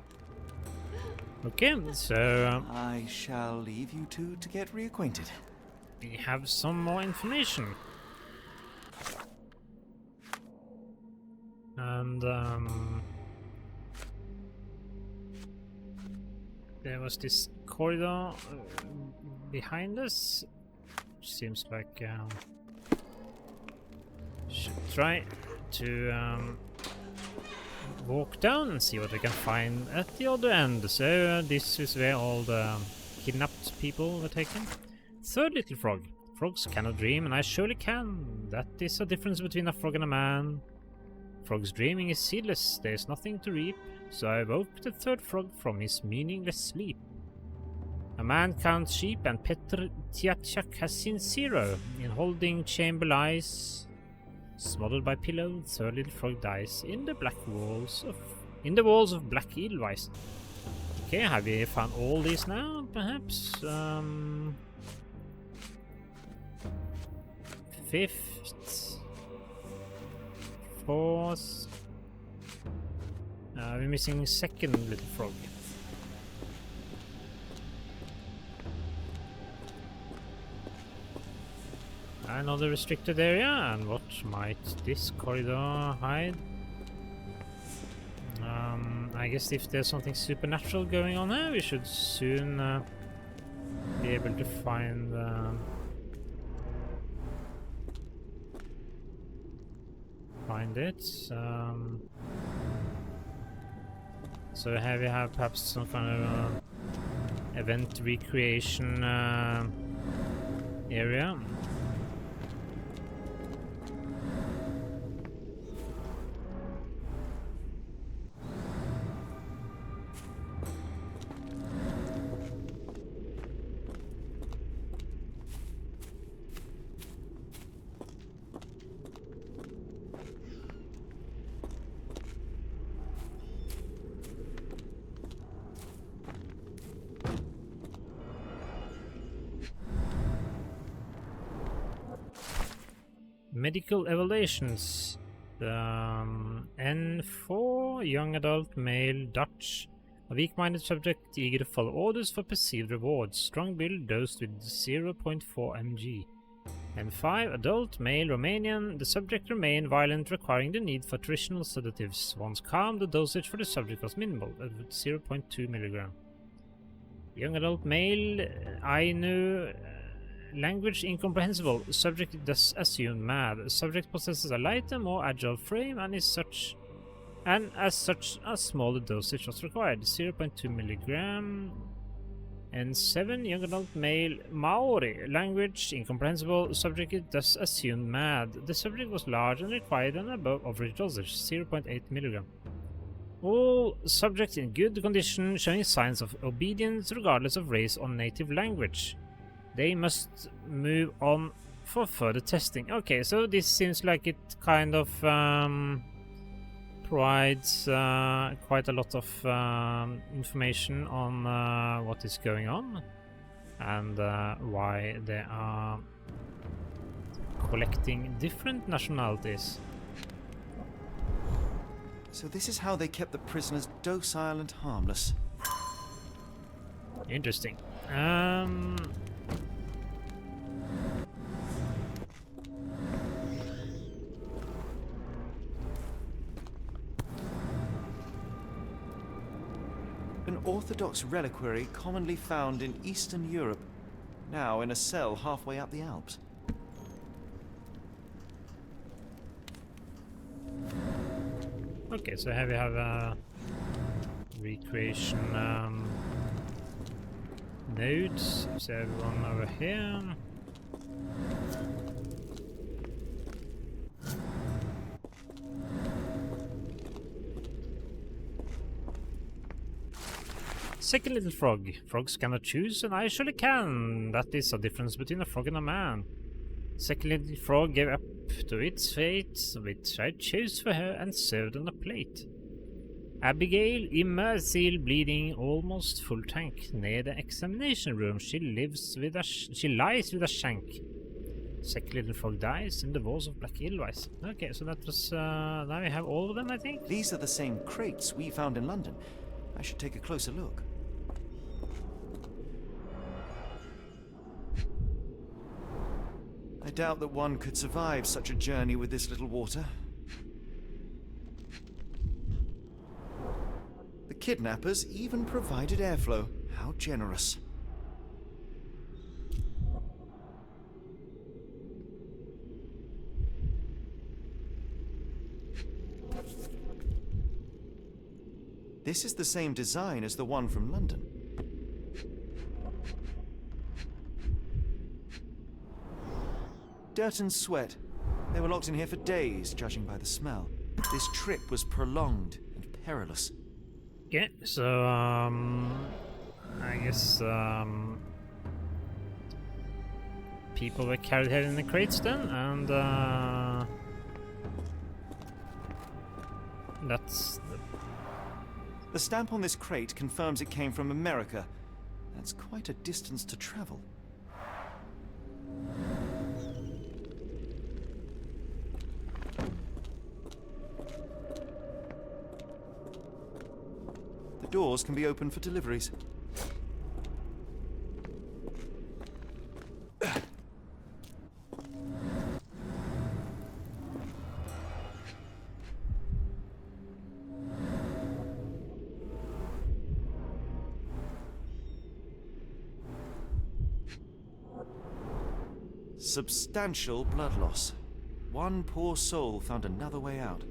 Okay, so I shall leave you two to get reacquainted. we have some more information. And there was this corridor behind us, which seems like should try to walk down and see what we can find at the other end. So this is where all the kidnapped people were taken. Third little frog. Frogs cannot dream, and I surely can. That is a difference between a frog and a man. Frog's dreaming is seedless, there is nothing to reap, so I woke the third frog from his meaningless sleep. A man counts sheep, and Petr Tiatchak has seen zero. In holding chamber lies, smothered by pillow, the third little frog dies in the walls of Black Edelweiss. Okay, have we found all these now, perhaps? Fifth, fourth. We're missing second little frog. Another restricted area, and what might this corridor hide? I guess if there's something supernatural going on here, we should soon be able to find it. So here we have perhaps some kind of event recreation area. medical evaluations. N4, young adult, male, Dutch. A weak-minded subject eager to follow orders for perceived rewards. Strong build, dosed with 0.4 mg. N5, adult, male, Romanian. The subject remained violent, requiring the need for traditional sedatives. Once calm, the dosage for the subject was minimal, at 0.2 mg. Young adult, male, Ainu. Language incomprehensible. Subject thus assumed mad. Subject possesses a lighter, more agile frame and as such a smaller dosage was required. 0.2 mg. And 7, young adult male, Maori. Language incomprehensible. Subject thus assumed mad. The subject was large and required an above average dosage. 0.8 mg. All subjects in good condition, showing signs of obedience regardless of race or native language. They must move on for further testing. Okay, so this seems like it kind of provides quite a lot of information on what is going on and why they are collecting different nationalities. So this is how they kept the prisoners docile and harmless. Interesting. An orthodox reliquary commonly found in Eastern Europe, now in a cell halfway up the Alps. Okay, so here we have a recreation nodes. So everyone over here. Second little frog. Frogs cannot choose, and I surely can. That is a difference between a frog and a man. Second little frog gave up to its fate, which I chose for her and served on a plate. Abigail, immobile, bleeding, almost full tank. Near the examination room, she lies with a shank. Second little frog dies in the walls of Black Edelweiss. Okay, so that was now we have all of them, I think. These are the same crates we found in London. I should take a closer look. I doubt that one could survive such a journey with this little water. The kidnappers even provided airflow. How generous. This is the same design as the one from London. Dirt and sweat. They were locked in here for days, judging by the smell. This trip was prolonged and perilous. Okay, so I guess people were carried here in the crates then, and that's the stamp on this crate confirms it came from America. That's quite a distance to travel. The doors can be opened for deliveries. Substantial blood loss. One poor soul found another way out.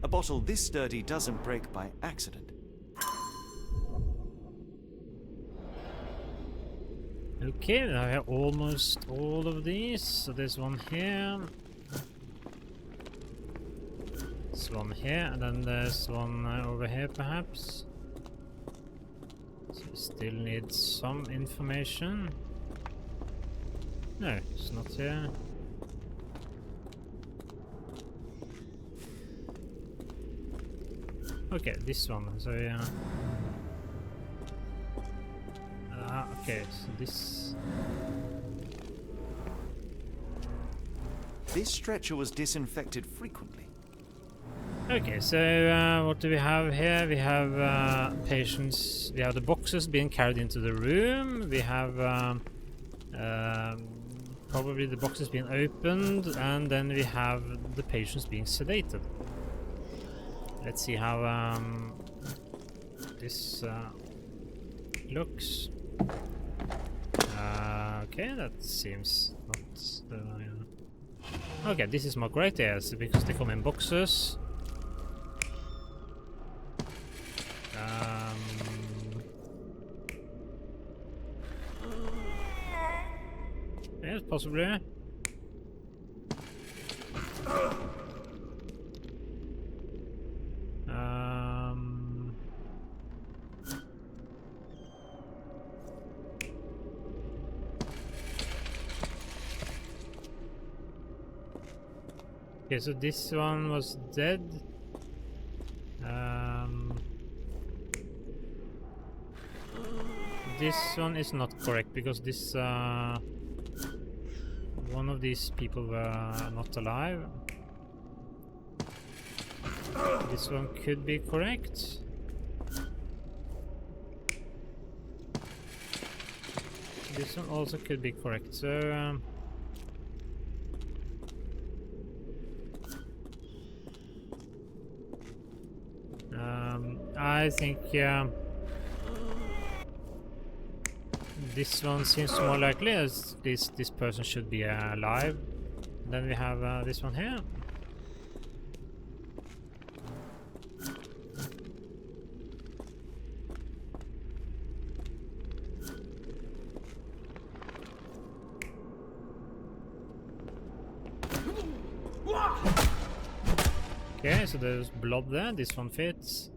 A bottle this sturdy doesn't break by accident. okay. Now we have almost all of these. So there's one here, this one here, and then there's one over here, perhaps. So we still need some information. No, it's not here. Okay, this one. So yeah. Okay, so this. This stretcher was disinfected frequently. Okay, so what do we have here? We have patients. We have the boxes being carried into the room. We have probably the boxes being opened, and then we have the patients being sedated. Let's see how this looks. Okay, that seems not the. Okay, this is more great, yes, because they come in boxes. Yes, possibly. Okay, so this one was dead. This one is not correct because this one of these people were not alive. This one could be correct. This one also could be correct. So I think this one seems more likely, as this person should be alive. Then we have this one here. Okay, so there's blood there. This one fits.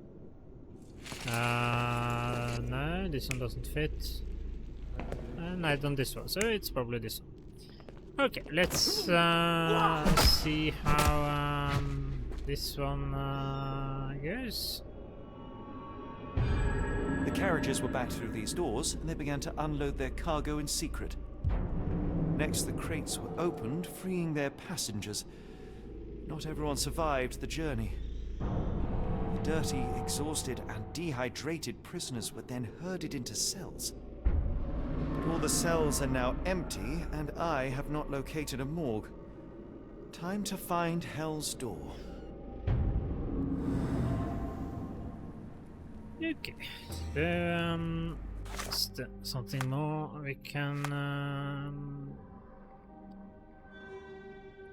No, this one doesn't fit. Neither on this one, so it's probably this one. Okay, let's see how this one goes. The carriages were backed through these doors, and they began to unload their cargo in secret. Next, the crates were opened, freeing their passengers. Not everyone survived the journey. The dirty, exhausted, and dehydrated prisoners were then herded into cells. But all the cells are now empty, and I have not located a morgue. Time to find Hell's Door. Okay, so is there something more we can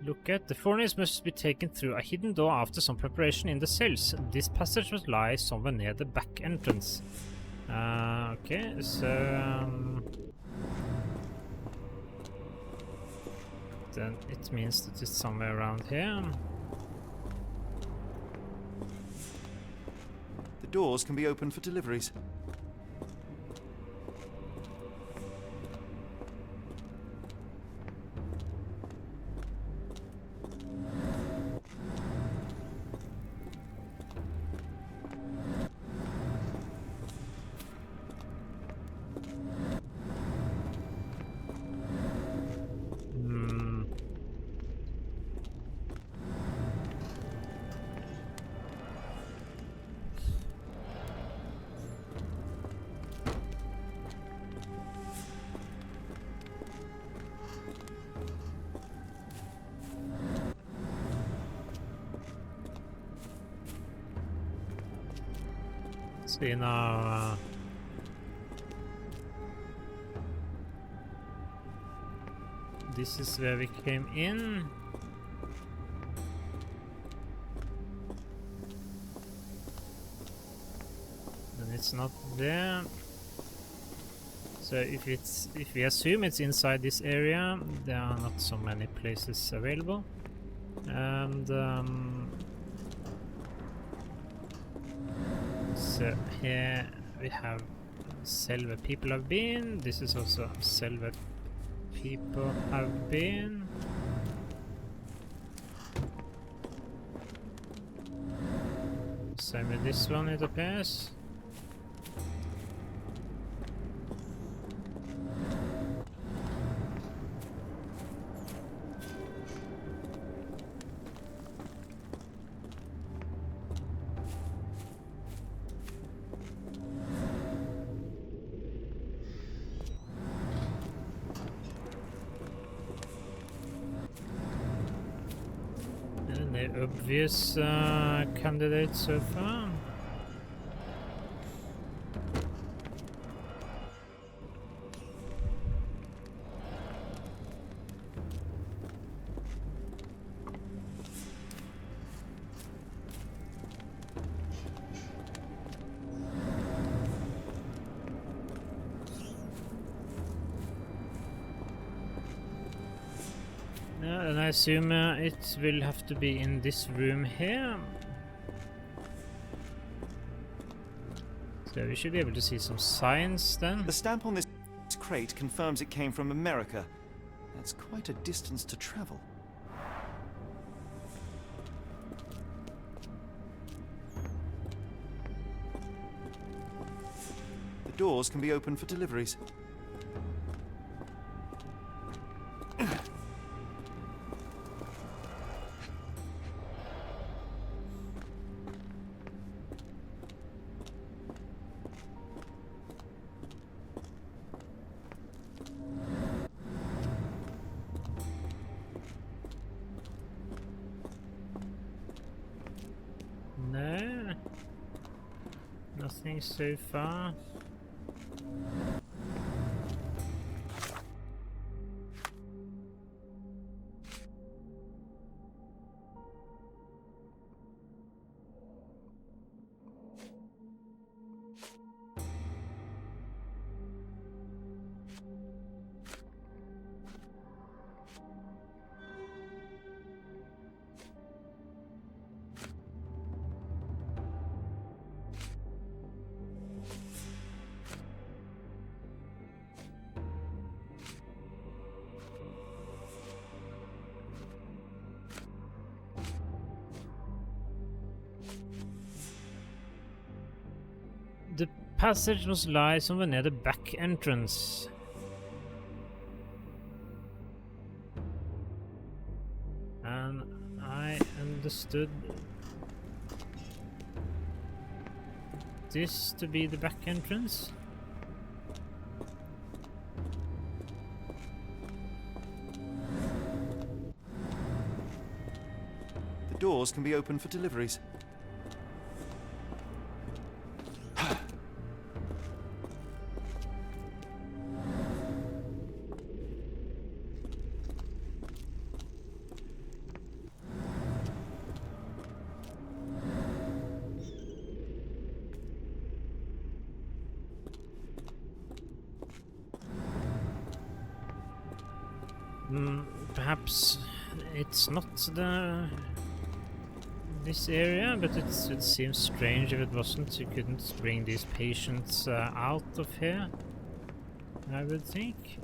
look at? The foreigners must be taken through a hidden door after some preparation in the cells. This passage must lie somewhere near the back entrance. Okay, so then it means that it's somewhere around here. The doors can be opened for deliveries. See now, this is where we came in. And it's not there. So if we assume it's inside this area, there are not so many places available. And so here we have cell where people have been. This is also a cell where people have been. Same with this one, it appears. The obvious candidate so far. And I assume it will have to be in this room here. So we should be able to see some signs then. The stamp on this crate confirms it came from America. That's quite a distance to travel. The doors can be opened for deliveries. No, nothing so far. The passage must lie somewhere near the back entrance. And I understood this to be the back entrance. The doors can be opened for deliveries. Perhaps it's not this area, but it seems strange if it wasn't. You couldn't bring these patients out of here, I would think.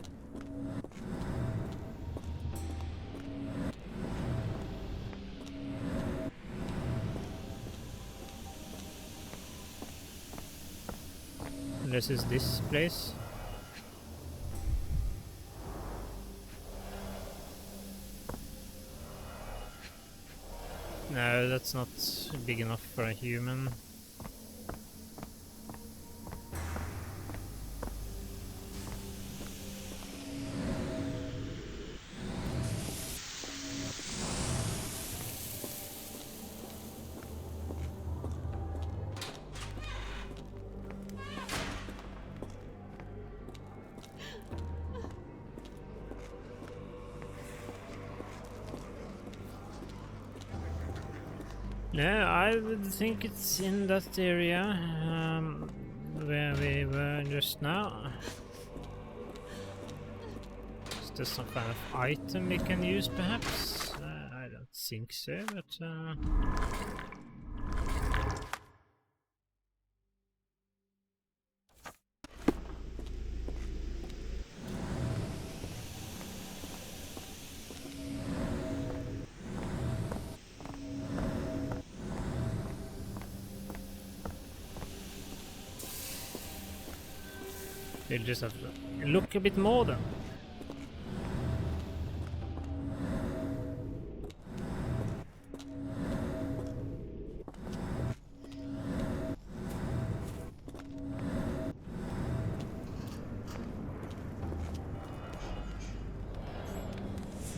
Unless it's this place. No, that's not big enough for a human. No, I would think it's in that area where we were just now. Is there some kind of item we can use, perhaps? I don't think so, but... They'll just have to look a bit more then.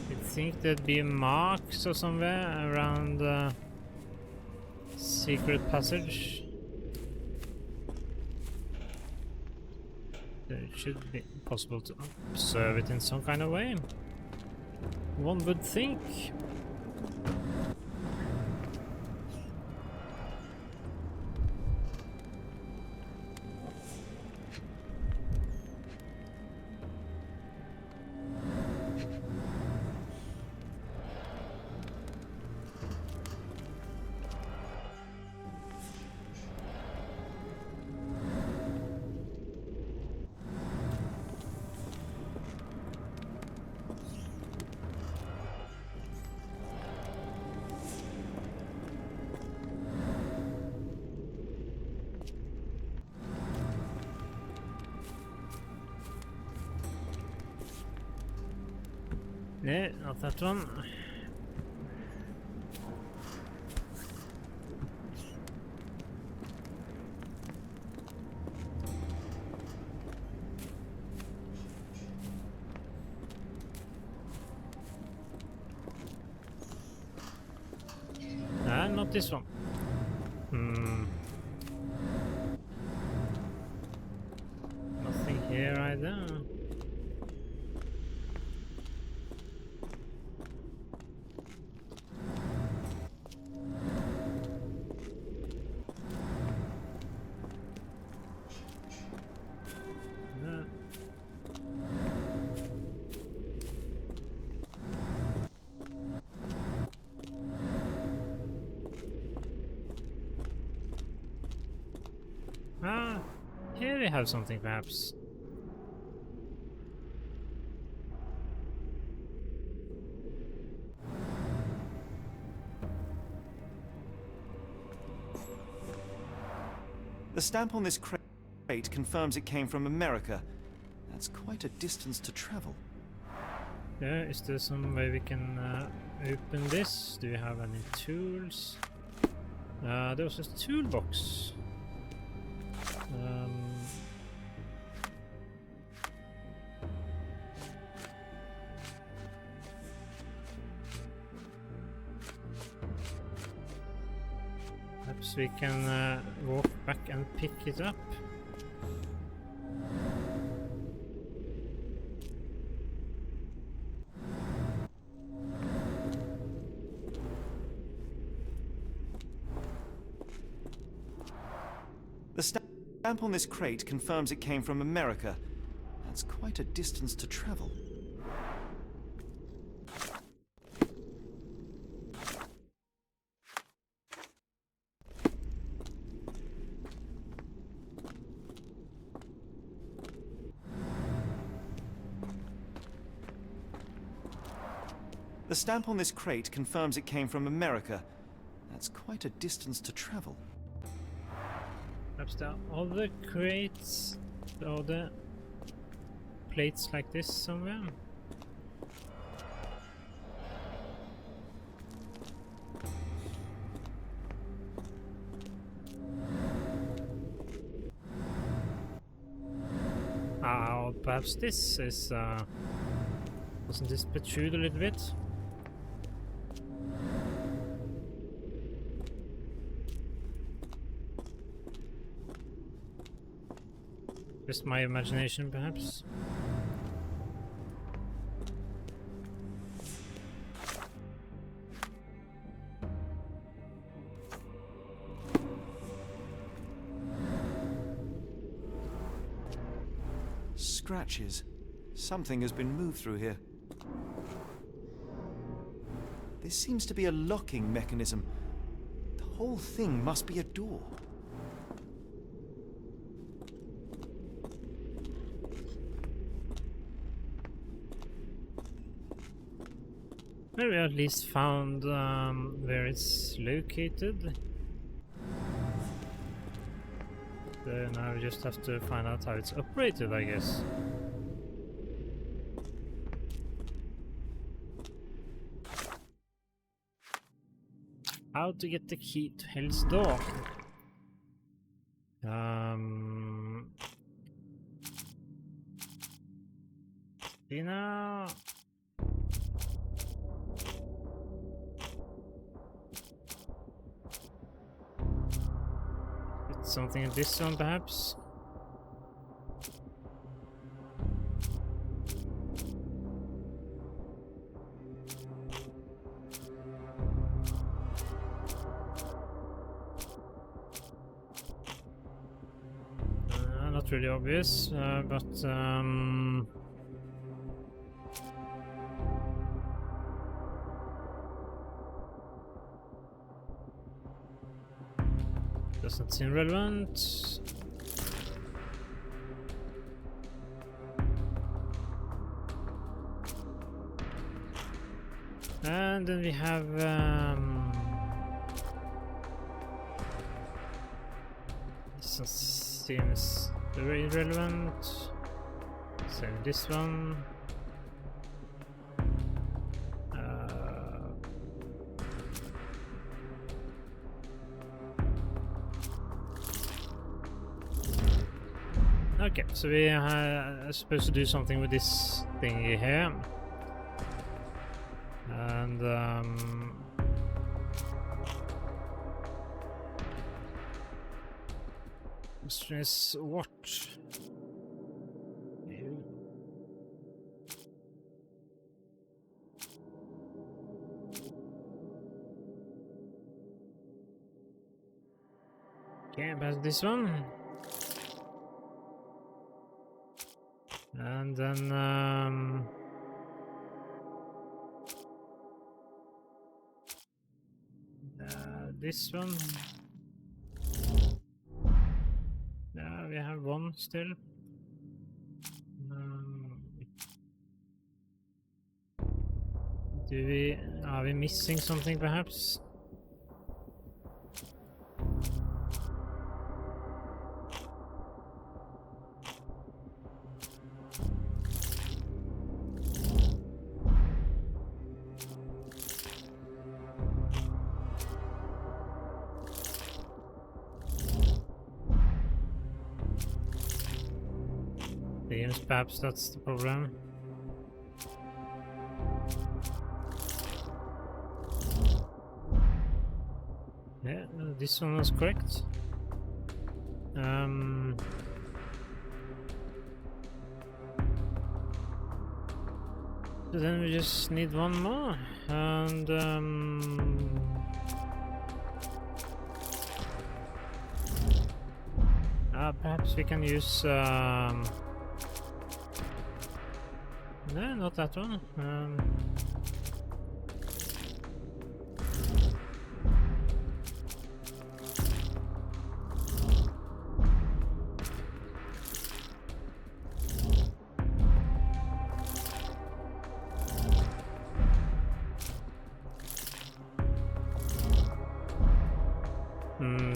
I think there'd be marks or somewhere around the secret passage. It should be possible to observe it in some kind of way. One would think. No, not that one. Not this one. Nothing here either. Here we have something, perhaps. The stamp on this crate confirms it came from America. That's quite a distance to travel. Yeah, is there some way we can open this? Do you have any tools? There was a toolbox. Perhaps we can walk back and pick it up. The stamp on this crate confirms it came from America. That's quite a distance to travel. The stamp on this crate confirms it came from America. That's quite a distance to travel. Perhaps there are other crates, other plates like this somewhere. Perhaps this is, doesn't this protrude a little bit? Just my imagination, perhaps. Scratches. Something has been moved through here. This seems to be a locking mechanism. The whole thing must be a door. Well, we at least found where it's located. So now we just have to find out how it's operated, I guess. How to get the key to Hell's door? You know. It's something in this one, perhaps. Not really obvious, but doesn't seem relevant. And then we have this one seems very irrelevant. Same this one. Okay, so we are supposed to do something with this thingy here. And stress watch. Okay, pass this one. And then this one. Yeah, we have one still. Are we missing something perhaps? Yes, perhaps that's the problem. Yeah, this one was correct. So then we just need one more, and perhaps we can use no, not that one.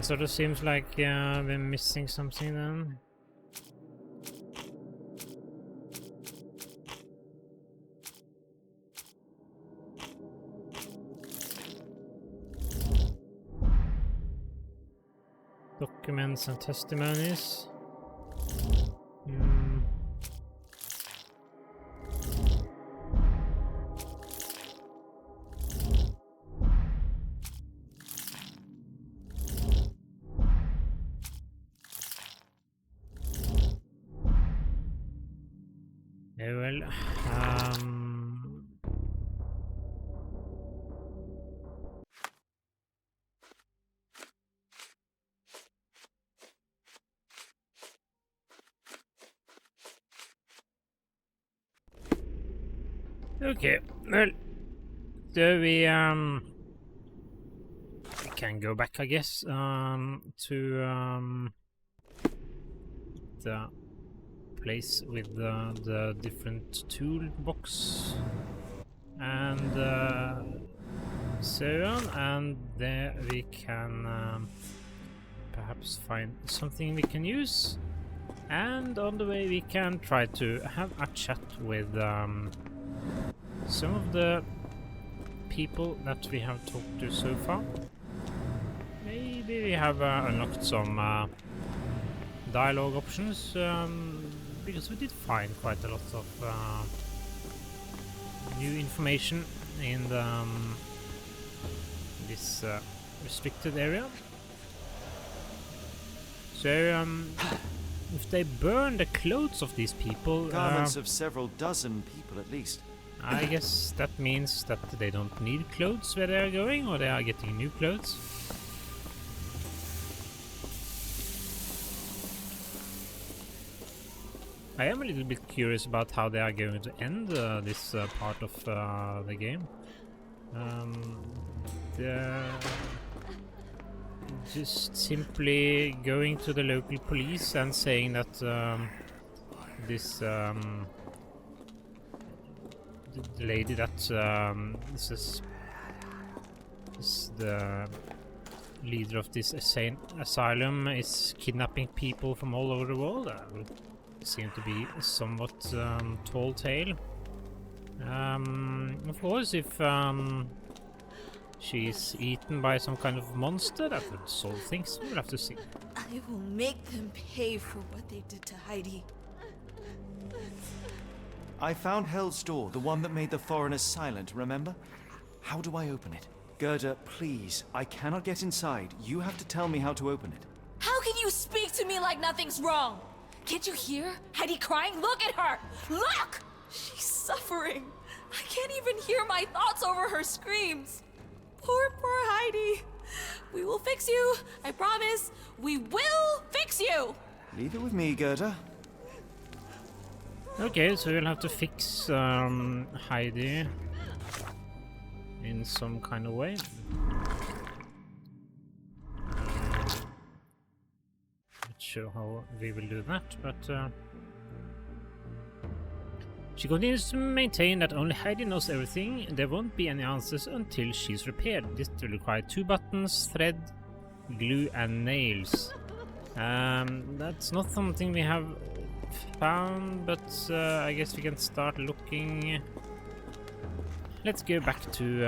Sort of seems like we're missing something then. Documents and testimonies. Well, okay, well, so we can go back, I guess, to the place with the different toolbox and so on, and there we can perhaps find something we can use. And on the way we can try to have a chat with some of the people that we have talked to so far. Maybe we have unlocked some dialogue options, because we did find quite a lot of new information in the, this restricted area. So if they burn the clothes of these people, Garments of several dozen people at least. I guess that means that they don't need clothes where they are going, or they are getting new clothes. I am a little bit curious about how they are going to end this part of the game. Just simply going to the local police and saying that this the lady that is the leader of this asylum is kidnapping people from all over the world. Would seem to be a somewhat tall tale. Of course, if she's eaten by some kind of monster that would solve things, we'll have to see. I will make them pay for what they did to Heidi. I found Hell's Door, the one that made the foreigners silent, remember? How do I open it? Gerda, please, I cannot get inside. You have to tell me how to open it. How can you speak to me like nothing's wrong? Can't you hear Heidi crying? Look at her! Look! She's suffering. I can't even hear my thoughts over her screams. Poor Heidi. We will fix you. I promise. We will fix you! Leave it with me, Gerda. Okay, so we'll have to fix Heidi in some kind of way. Not sure how we will do that, but she continues to maintain that only Heidi knows everything. There won't be any answers until she's repaired. This will require 2 buttons, thread, glue, and nails. That's not something we have found, but I guess we can start looking. Let's go back to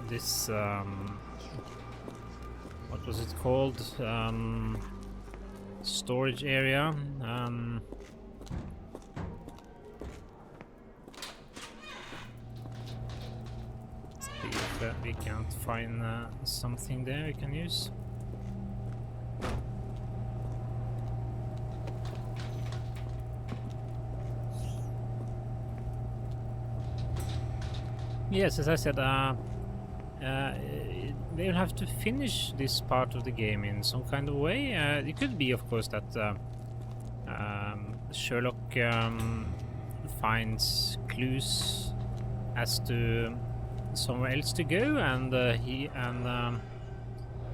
this what was it called, storage area. See if we can't find something there we can use. Yes, as I said, they'll have to finish this part of the game in some kind of way. It could be, of course, that Sherlock finds clues as to somewhere else to go, and he and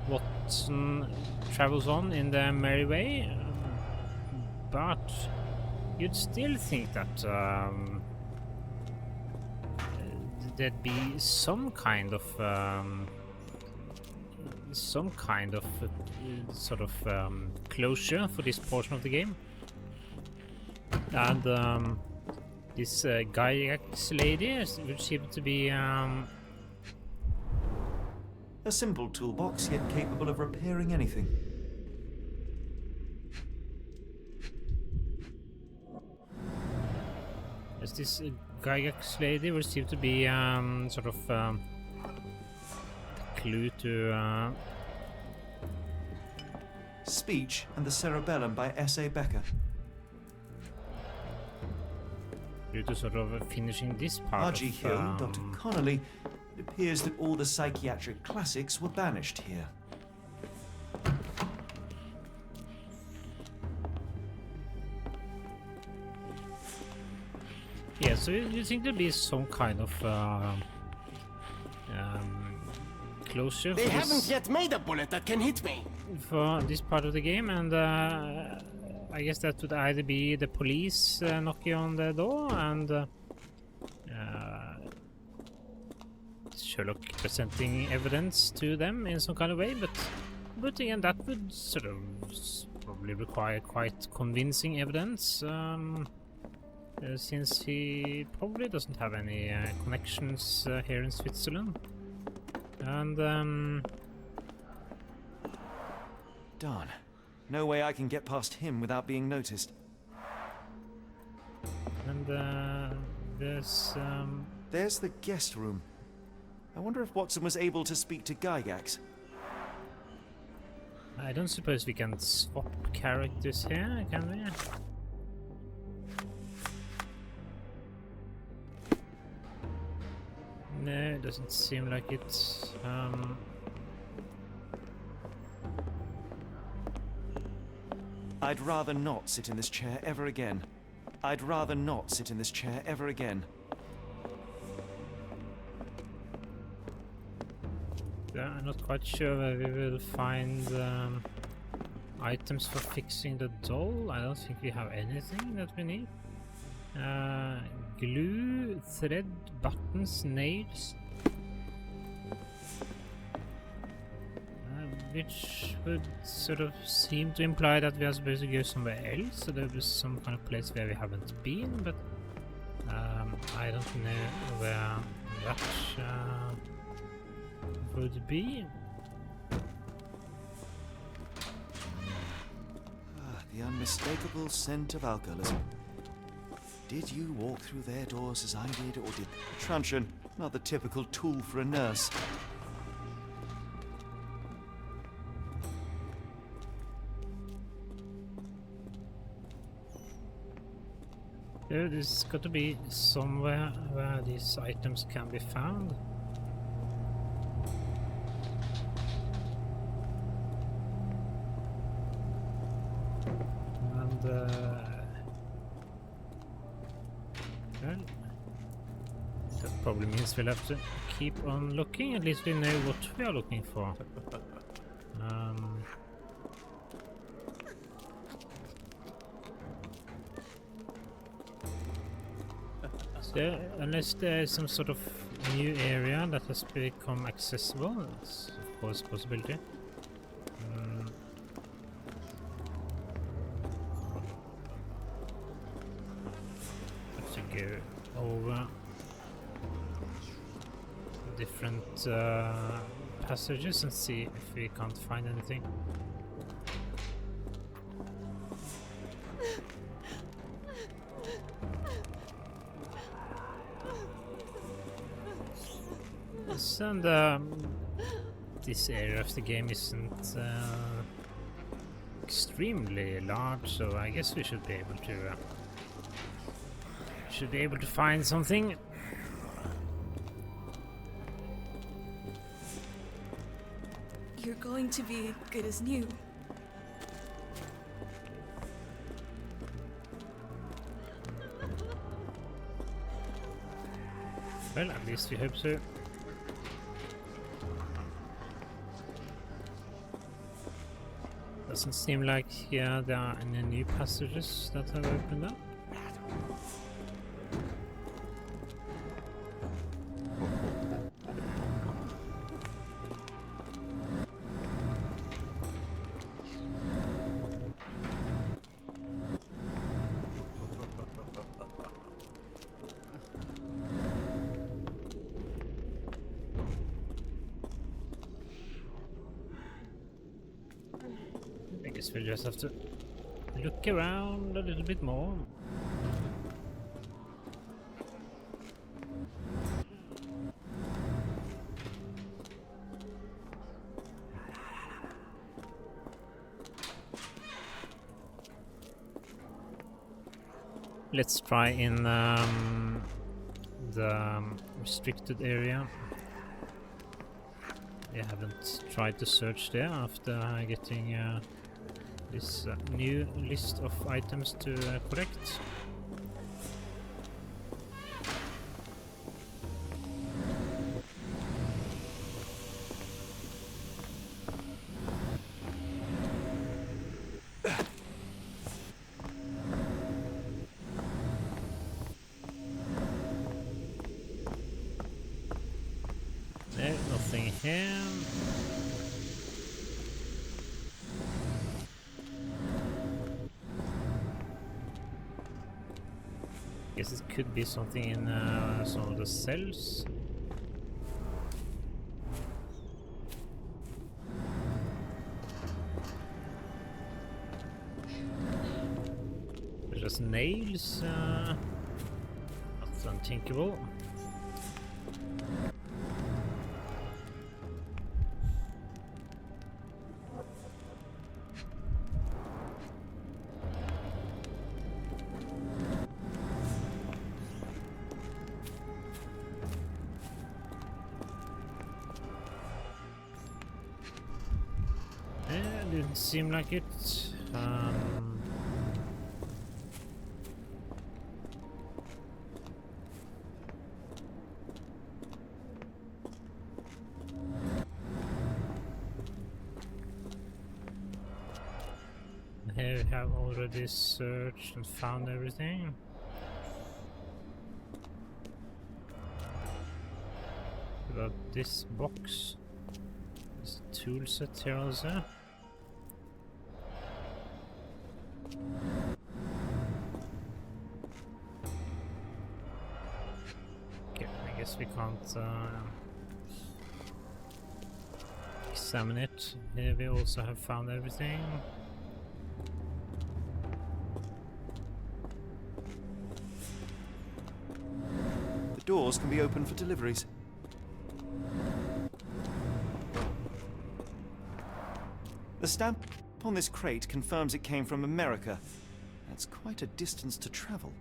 Watson travels on in their merry way. But you'd still think that there'd be some kind of sort of closure for this portion of the game. And this Gygax lady would seem to be a simple toolbox, yet capable of repairing anything. as this Gygax lady would seem to be sort of a clue to Speech and the Cerebellum by S.A. Becker. due to sort of finishing this part R.G. of Hill, Dr. Connolly. It appears that all the psychiatric classics were banished here. yeah, so you think there'd be some kind of closure They for haven't this, yet made a bullet that can hit me. for this part of the game, and I guess that would either be the police knocking on the door and Sherlock presenting evidence to them in some kind of way, but But again, that would sort of probably require quite convincing evidence, since he probably doesn't have any connections here in Switzerland. And Darn. No way I can get past him without being noticed. and There's the guest room. I wonder if Watson was able to speak to Gygax. I don't suppose we can swap characters here, can we? No, it doesn't seem like it. I'd rather not sit in this chair ever again. I'd rather not sit in this chair ever again. Yeah, I'm not quite sure where we will find items for fixing the doll. I don't think we have anything that we need. Glue, thread, buttons, nails. Which would sort of seem to imply that we are supposed to go somewhere else, so there was some kind of place where we haven't been, but I don't know where that would be. The unmistakable scent of alcoholism. Did you walk through their doors as I did, or did... Truncheon, not the typical tool for a nurse. There's got to be somewhere where these items can be found. And well, that probably means we'll have to keep on looking. At least we know what we are looking for. So, unless there is some sort of new area that has become accessible, that's of course a possibility. Have to go over different passages and see if we can't find anything. And this area of the game isn't extremely large, so I guess we should be able to find something. You're going to be good as new. Well, at least we hope so. Doesn't seem like there are any new passages that have opened up. I guess we'll just have to look around a little bit more. Let's try in the restricted area. I haven't tried to search there after getting this new list of items to collect. No, nothing here. Guess it could be something in some of the cells. There's just nails. That's unthinkable. Didn't seem like it. Here we have already searched and found everything. About this box. There's a tool set here also. Okay, I guess we can't examine it. Here we also have found everything. The doors can be opened for deliveries. The stamp on this crate confirms it came from America. That's quite a distance to travel.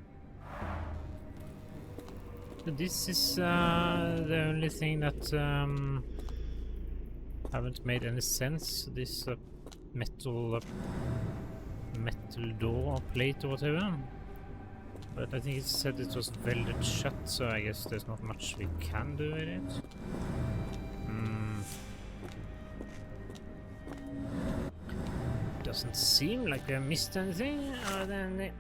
This is the only thing that haven't made any sense. This metal door or plate or whatever. But I think it said it was welded shut, so I guess there's not much we can do with it. Doesn't seem like we have missed anything. Are there any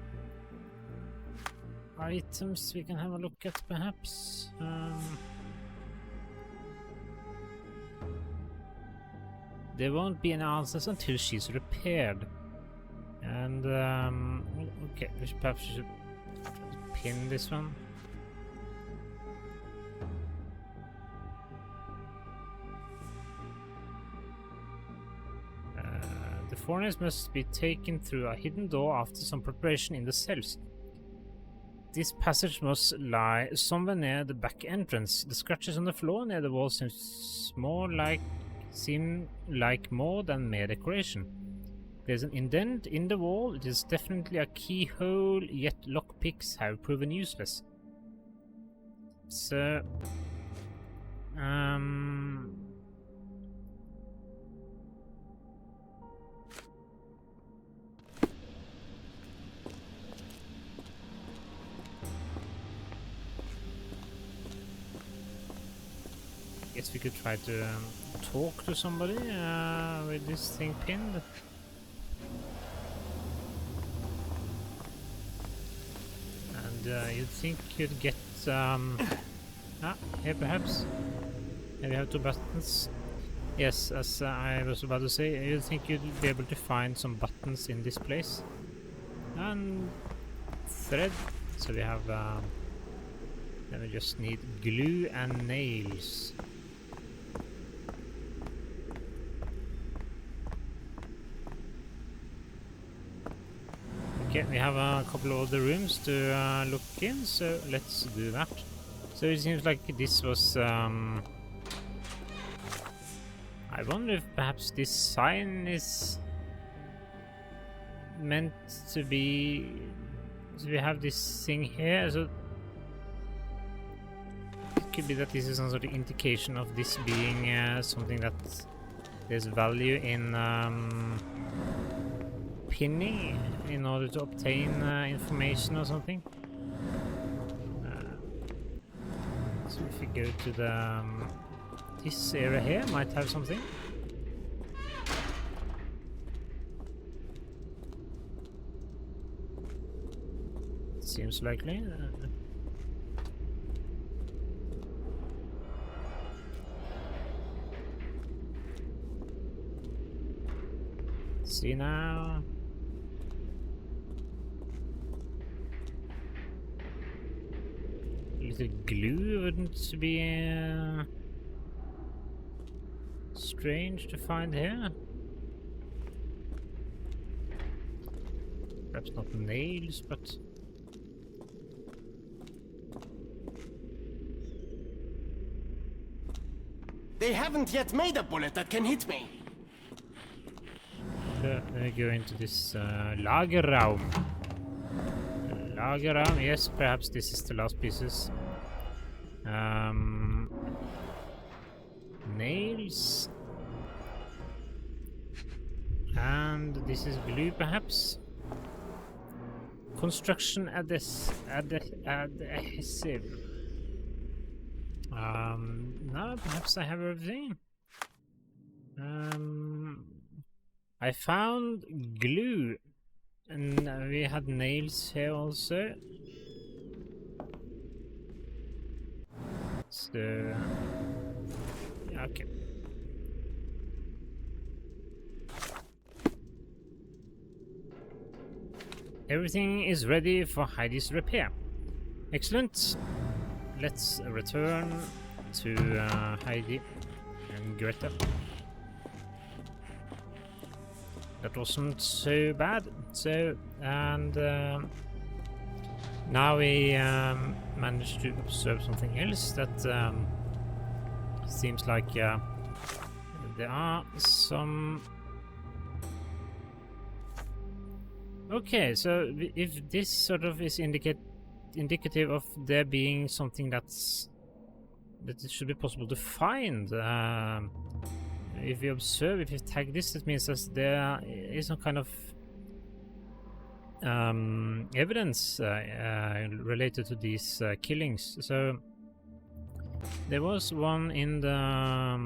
items we can have a look at, perhaps? There won't be any answers until she's repaired. And okay, perhaps we should pin this one. The foreigners must be taken through a hidden door after some preparation in the cells. This passage must lie somewhere near the back entrance. The scratches on the floor near the wall seem like more than mere decoration. There's an indent in the wall. It is definitely a keyhole, yet lockpicks have proven useless. So, guess we could try to talk to somebody with this thing pinned. And you'd think you'd get here perhaps. Here we have two buttons. Yes, as I was about to say, you'd think you'd be able to find some buttons in this place. And thread. So we have then we just need glue and nails. Okay, we have a couple of other rooms to look in, so let's do that. So it seems like this was I wonder if perhaps this sign is meant to be. So we have this thing here, so it could be that this is some sort of indication of this being something that there's value in pinning in order to obtain information or something. So if we go to the this area here, might have something. Seems likely. See now. little glue wouldn't be strange to find here. Perhaps not nails, but They haven't yet made a bullet that can hit me. let me go into this Lagerraum. Lagerraum, yes, perhaps this is the last pieces. Nails. And this is glue, perhaps. Construction adhesive. No, perhaps I have everything. I found glue, and we had nails here also. So, okay. Everything is ready for Heidi's repair. Excellent. Let's return to Heidi and Greta. That wasn't so bad. So, and now we managed to observe something else that seems like there are some. Okay, so if this sort of is indicative of there being something that it should be possible to find. If you observe, if you tag this, that means that there is some kind of evidence related to these killings. So there was one in the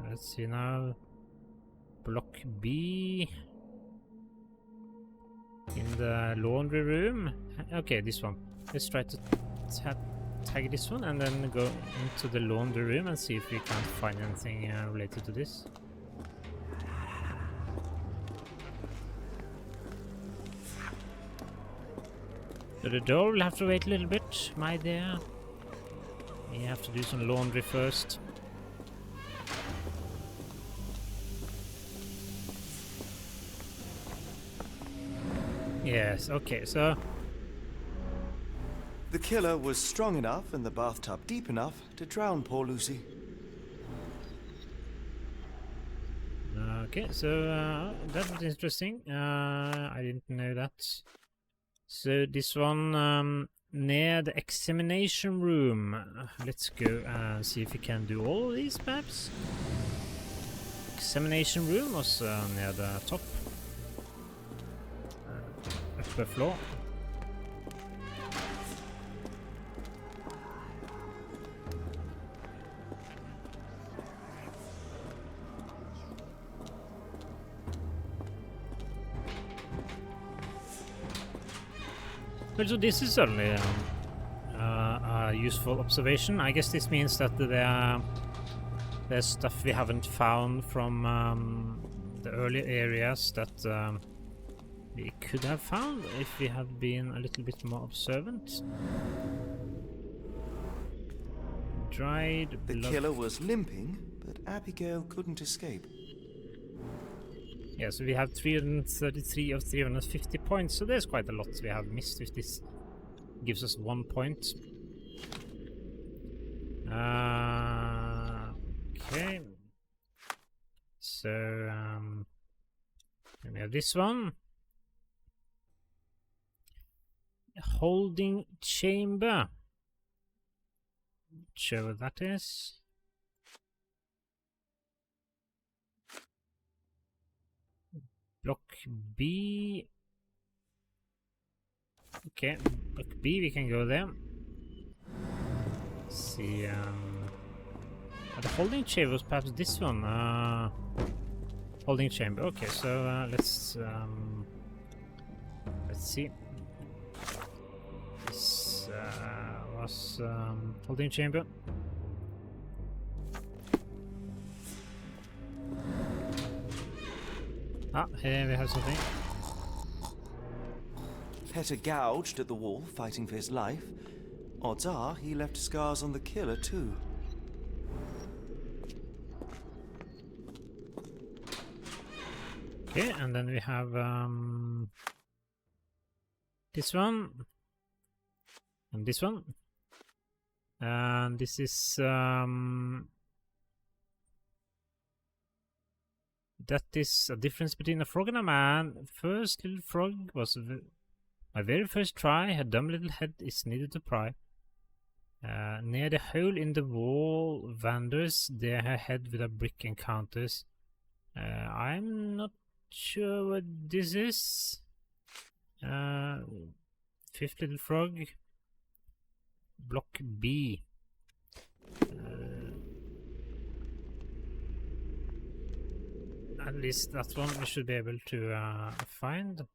let's see now, block B. In the laundry room. Okay, this one. Let's try to tag this one and then go into the laundry room and see if we can't find anything related to this. So the door will have to wait a little bit, my dear. We have to do some laundry first. Yes, okay, so The killer was strong enough and the bathtub deep enough to drown poor Lucy. okay, so that was interesting. I didn't know that. So this one near the examination room. Let's go and see if we can do all of these perhaps. Examination room was near the top. Upper floor. Well, so this is certainly a useful observation. I guess this means that there's stuff we haven't found from the earlier areas that we could have found if we had been a little bit more observant. Dried blood. The killer was limping, but Abigail couldn't escape. Yeah, so we have 333 of 350 points, so there's quite a lot we have missed if this gives us 1 point. Okay. So, then we have this one. Holding chamber. Not sure what that is. Block B. Okay, block B, we can go there. Let's see, the holding chamber was perhaps this one. Holding chamber. Okay, so let's see. This was holding chamber. Ah, here we have something. Petter gouged at the wall, fighting for his life. Odds are he left scars on the killer, too. Okay, and then we have this one. And this one. And this is that is a difference between a frog and a man. First little frog was my very first try. Her dumb little head is needed to pry. Near the hole in the wall, wanders there her head with a brick encounters. I'm not sure what this is. Fifth little frog. Block B. At least that one we should be able to find.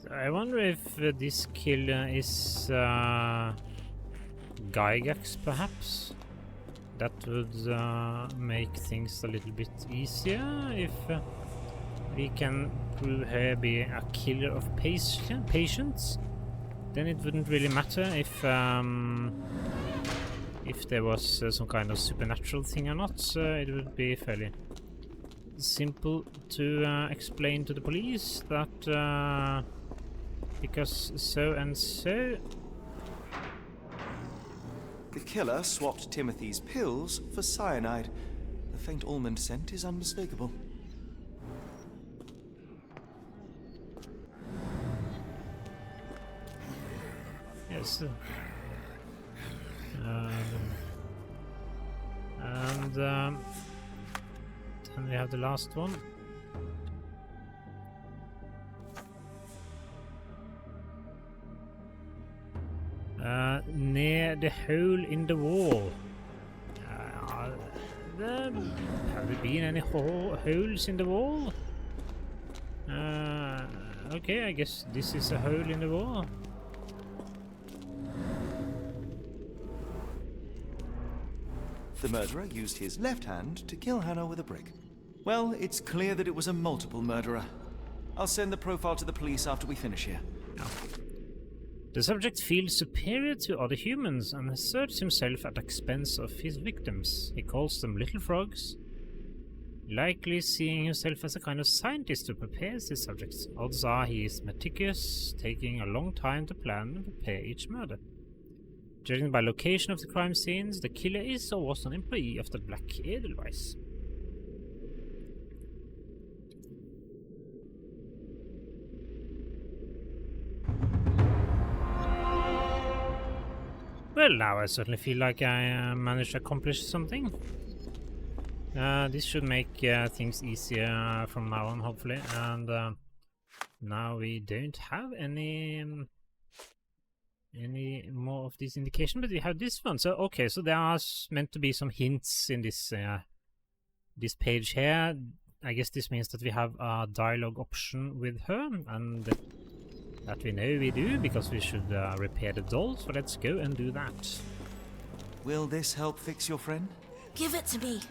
I wonder if this killer is Gygax, perhaps? That would make things a little bit easier if we can prove her be a killer of patients. Then it wouldn't really matter if there was some kind of supernatural thing or not. It would be fairly simple to explain to the police that because so and so. The killer swapped Timothy's pills for cyanide. The faint almond scent is unmistakable. Yes. And then we have the last one. Near the hole in the wall. Have there been any holes in the wall? Okay, I guess this is a hole in the wall. The murderer used his left hand to kill Hannah with a brick. Well, it's clear that it was a multiple murderer. I'll send the profile to the police after we finish here. No. The subject feels superior to other humans and asserts himself at the expense of his victims. He calls them little frogs, likely seeing himself as a kind of scientist who prepares his subjects. Odds are he is meticulous, taking a long time to plan and prepare each murder. Judging by location of the crime scenes, the killer is or was an employee of the Black Edelweiss. Well, now I certainly feel like I managed to accomplish something. This should make things easier from now on, hopefully. And now we don't have any more of this indication, but we have this one. So okay, so there are meant to be some hints in this this page here. I guess this means that we have a dialogue option with her, and that we know we do, because we should repair the doll, so let's go and do that. Will this help fix your friend? Give it to me.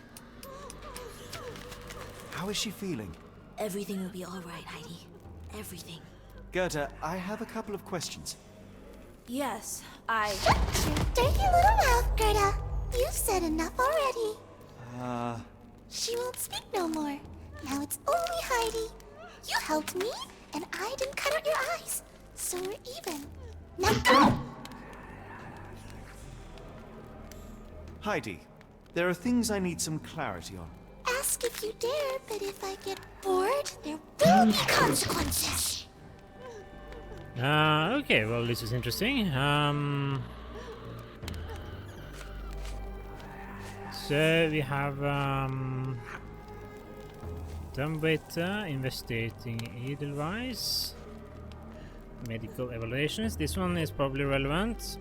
How is she feeling? Everything will be all right, Heidi. Everything. Gerda, I have a couple of questions. Yes, Shut your dirty little mouth, Gerda. You've said enough already. She won't speak no more. Now it's only Heidi. You helped me, and I didn't cut out your eyes. So we're even. Now go! Heidi, there are things I need some clarity on. Ask if you dare, but if I get bored, there will be consequences. Okay, well, this is interesting. So we have dumbwaiter investigating Edelweiss, medical evaluations. This one is probably relevant.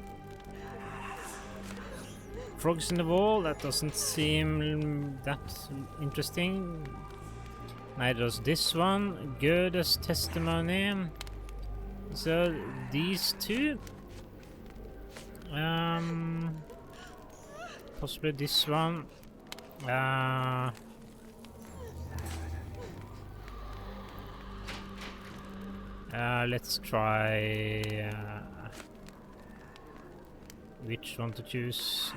frogs in the wall. That doesn't seem that interesting. Neither does this one. Goethe's testimony. So these two. Possibly this one. Let's try which one to choose.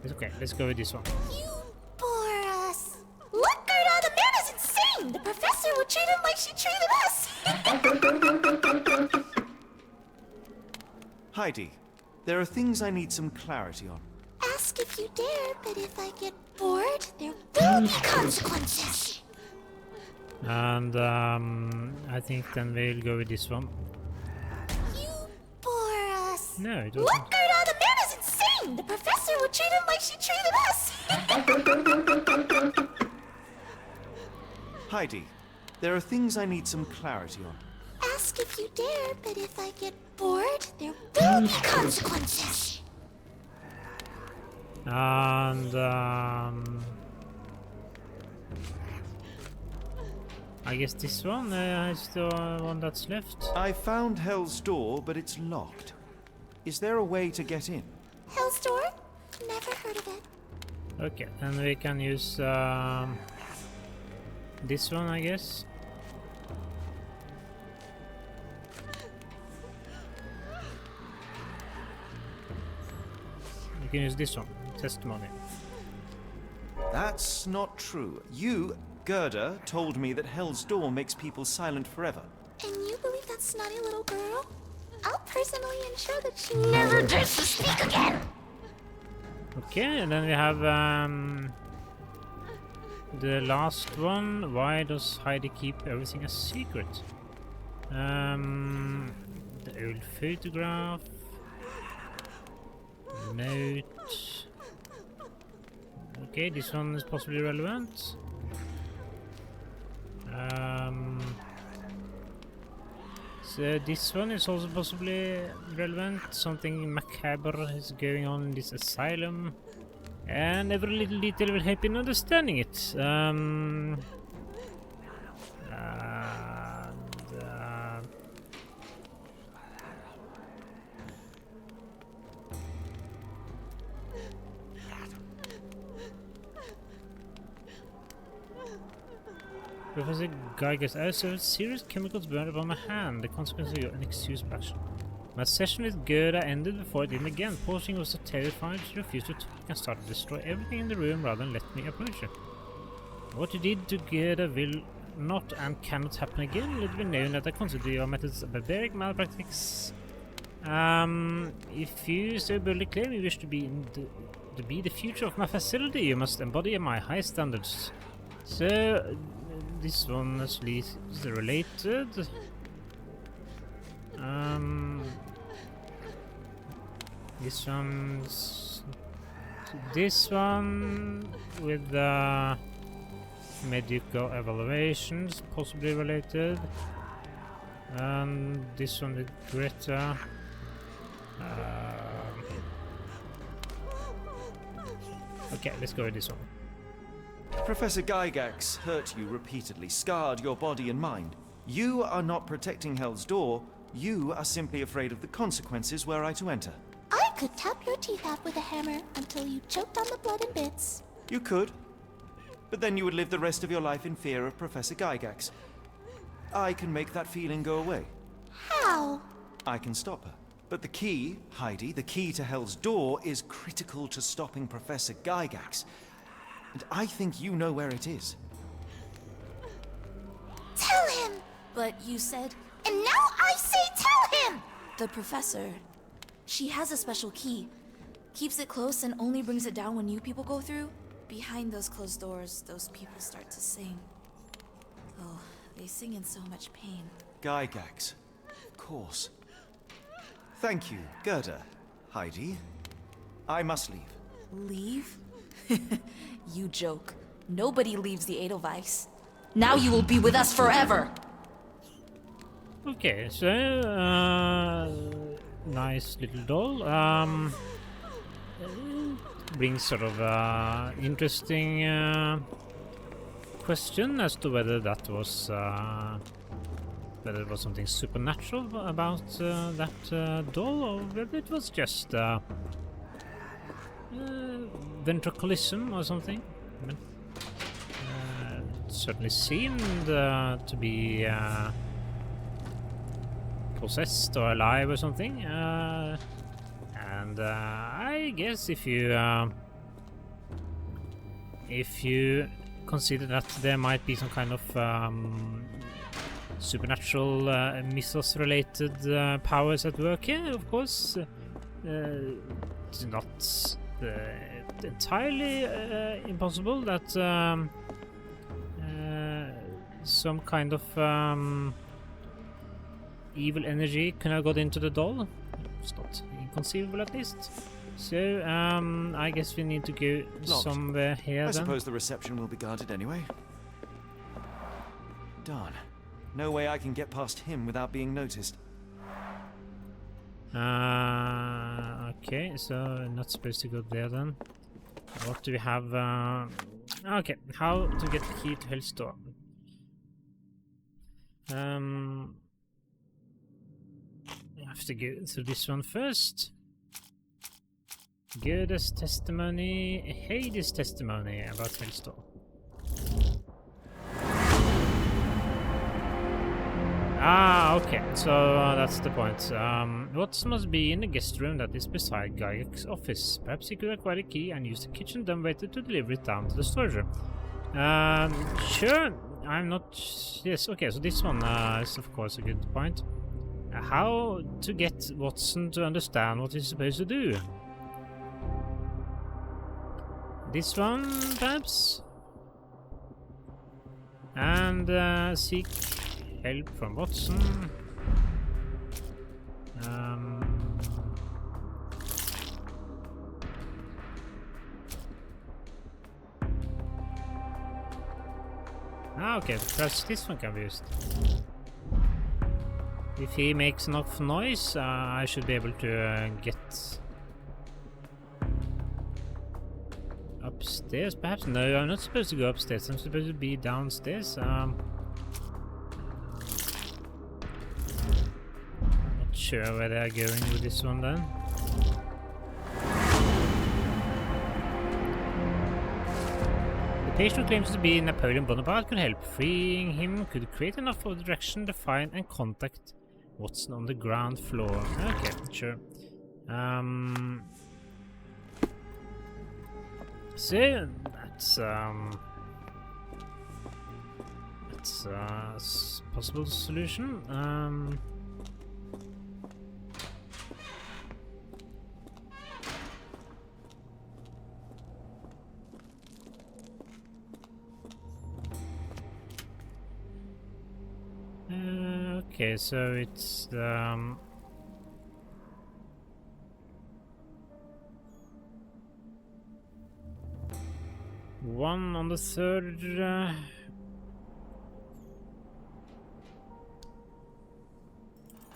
It's okay, let's go with this one. You bore us. Look, Gerda, the man is insane. The professor would treat him like she treated us. Heidi, there are things I need some clarity on. Ask if you dare, but if I get bored, there will be consequences. And I think then we'll go with this one. You bore us. No, it Look, doesn't. Gerda, the man is insane. The professor would treat him like she treated us. Heidi, there are things I need some clarity on. Ask if you dare, but if I get bored, there will be consequences. And I guess this one is the one that's left. I found Hell's Door, but it's locked. Is there a way to get in? Hell's Door? Never heard of it. Okay, and we can use this one, I guess. We can use this one, testimony. That's not true. You, Gerda, told me that Hell's Door makes people silent forever. And you believe that snotty little girl? I'll personally ensure that she never dares to speak again. Okay, and then we have the last one. Why does Heidi keep everything a secret? The old photograph. Note. Okay, this one is possibly relevant. So this one is also possibly relevant. Something macabre is going on in this asylum, and every little detail will help in understanding it. Professor Geiger's also serious chemicals burned upon my hand, the consequence of your inexcusable action. My session with Gerda ended before it did again. Pausing was so terrified she refused to talk and started to destroy everything in the room rather than let me approach her. What you did to Gerda will not and cannot happen again. Let it be known that I consider your methods a barbaric malpractice. If you so boldly claim you wish to be the future of my facility, you must embody my high standards. So this one is related. This one with the medical evaluations, possibly related. And this one with Greta. Okay, let's go with this one. Professor Gygax hurt you repeatedly, scarred your body and mind. You are not protecting Hell's Door. You are simply afraid of the consequences were I to enter. I could tap your teeth out with a hammer until you choked on the blood in bits. You could. But then you would live the rest of your life in fear of Professor Gygax. I can make that feeling go away. How? I can stop her. But the key, Heidi, the key to Hell's Door is critical to stopping Professor Gygax. And I think you know where it is. Tell him! But you said... And now I say tell him! The professor... She has a special key. Keeps it close and only brings it down when new people go through. Behind those closed doors, those people start to sing. Oh, they sing in so much pain. Gygax. Of course. Thank you, Gerda. Heidi. I must leave. Leave? You joke. Nobody leaves the Edelweiss. Now you will be with us forever! Okay, so, nice little doll. brings sort of interesting question as to whether that was whether it was something supernatural about that doll, or whether it was just ventriloquism or something. I mean, it certainly seemed to be possessed or alive or something. And I guess if you consider that there might be some kind of supernatural mythos-related powers at work here, of course, it's not entirely impossible that some kind of evil energy could have got into the doll. It's not inconceivable, at least. So, I guess we need to go somewhere here. I suppose the reception will be guarded anyway. Darn. No way I can get past him without being noticed. Okay, so not supposed to go there then. What do we have? Okay, how to get the key to Hell's Door. I have to go through this one first. Goethe's testimony, Hades' testimony about Hell's Door. Ah, okay, so that's the point. Watson must be in the guest room that is beside Geiger's office. Perhaps he could acquire a key and use the kitchen dumbwaiter to deliver it down to the storage room. Sure, I'm not... Yes, okay, so this one is of course a good point. How to get Watson to understand what he's supposed to do? This one, perhaps? And seek help from Watson. Okay, perhaps this one can be used. If he makes enough noise, I should be able to get upstairs, perhaps? No, I'm not supposed to go upstairs. I'm supposed to be downstairs. Not sure where they're going with this one then. The patient claims to be Napoleon Bonaparte could help. Freeing him could create enough of the direction to find and contact Watson on the ground floor. Okay, sure. So that's a possible solution. Okay, so it's one on the third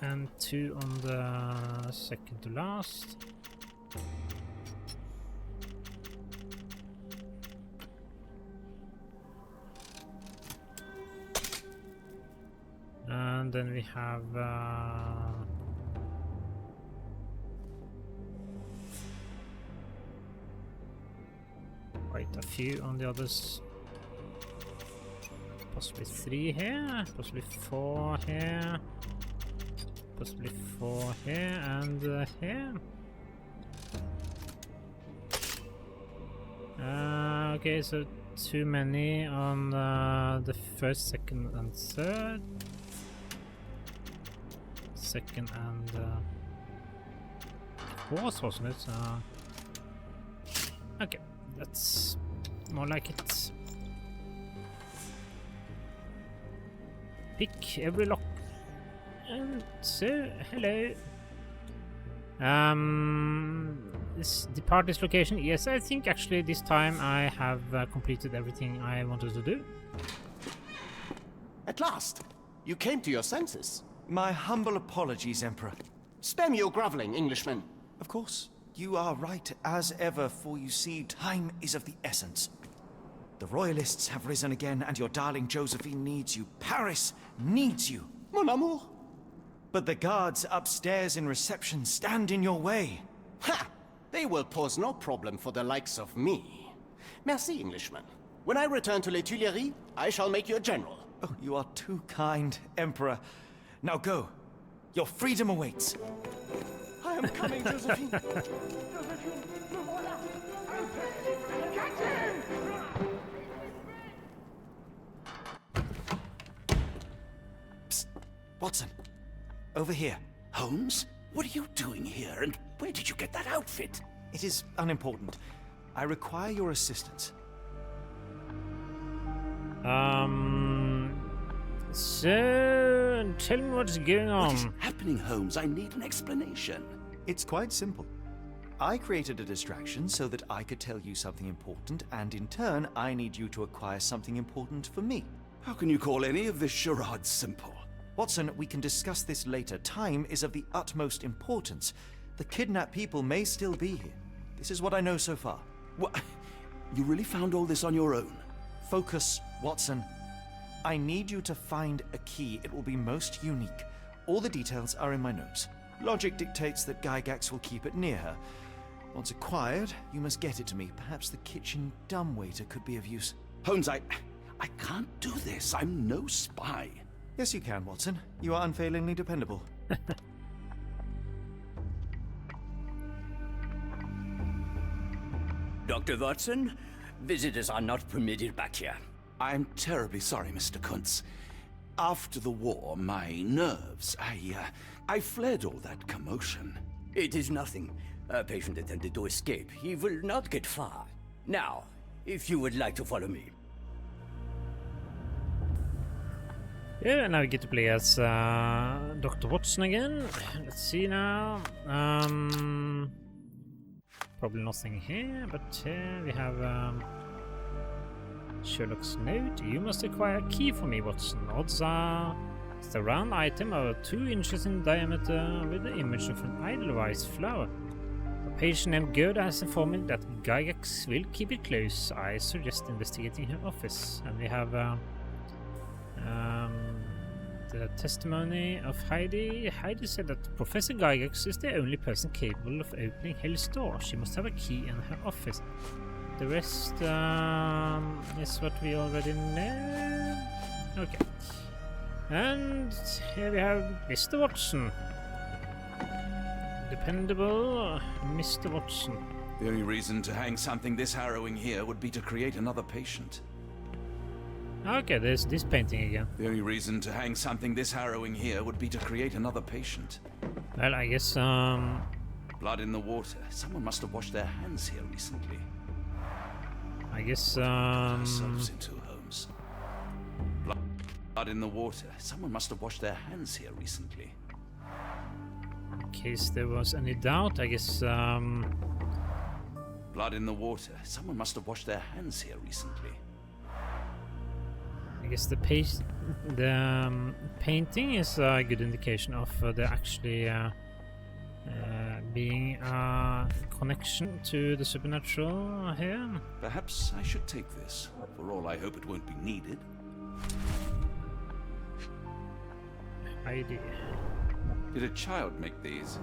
and two on the second to last. And then we have quite a few on the others. Possibly 3 here, possibly 4 here, possibly 4 here, and here. Okay, so too many on the first, second, and third. Second and fourth, wasn't it? Okay, that's more like it. Pick every lock. And so, hello. Depart this location. Yes, I think actually this time I have completed everything I wanted to do. At last, you came to your senses. My humble apologies, Emperor. Spare me your groveling, Englishman. Of course. You are right as ever, for you see, time is of the essence. The royalists have risen again, and your darling Josephine needs you. Paris needs you. Mon amour. But the guards upstairs in reception stand in your way. Ha! They will pose no problem for the likes of me. Merci, Englishman. When I return to Les Tuileries, I shall make you a general. Oh, you are too kind, Emperor. Now go. Your freedom awaits. I am coming, Josephine. Psst. Watson. Over here. Holmes? What are you doing here, and where did you get that outfit? It is unimportant. I require your assistance. So tell me what's going on. What is happening, Holmes? I need an explanation. It's quite simple. I created a distraction so that I could tell you something important, and in turn, I need you to acquire something important for me. How can you call any of this charade simple? Watson, we can discuss this later. Time is of the utmost importance. The kidnapped people may still be here. This is what I know so far. What? You really found all this on your own? Focus, Watson. I need you to find a key. It will be most unique. All the details are in my notes. Logic dictates that Gygax will keep it near her. Once acquired, you must get it to me. Perhaps the kitchen dumbwaiter could be of use. Holmes, I can't do this. I'm no spy. Yes, you can, Watson. You are unfailingly dependable. Dr. Watson, visitors are not permitted back here. I'm terribly sorry, Mr. Kuntz. After the war, my nerves, I fled all that commotion. It is nothing. A patient attempted to escape. He will not get far. Now, if you would like to follow me. Yeah, now we get to play as Dr. Watson again. Let's see now. Probably nothing here, but here we have Sherlock's note. You must acquire a key for me, Watson. Odds are it's a round item of 2 inches in diameter with the image of an Edelweiss flower. A patient named Gerda has informed me that Gygax will keep it close. I suggest investigating her office. And we have the testimony of Heidi. Heidi said that Professor Gygax is the only person capable of opening Hell's door. She must have a key in her office. The rest is what we already know. Okay. And here we have Mr. Watson. Dependable Mr. Watson. The only reason to hang something this harrowing here would be to create another patient. Okay, there's this painting again. The only reason to hang something this harrowing here would be to create another patient. Well, I guess, Blood in the water. Someone must have washed their hands here recently. I guess, Ourselves into Holmes. Blood in the water. Someone must have washed their hands here recently. in case there was any doubt, I guess, Blood in the water. Someone must have washed their hands here recently. I guess the painting is a good indication of there actually being a connection to the supernatural here. Perhaps I should take this. For all I hope it won't be needed. Heidi. Did a child make these?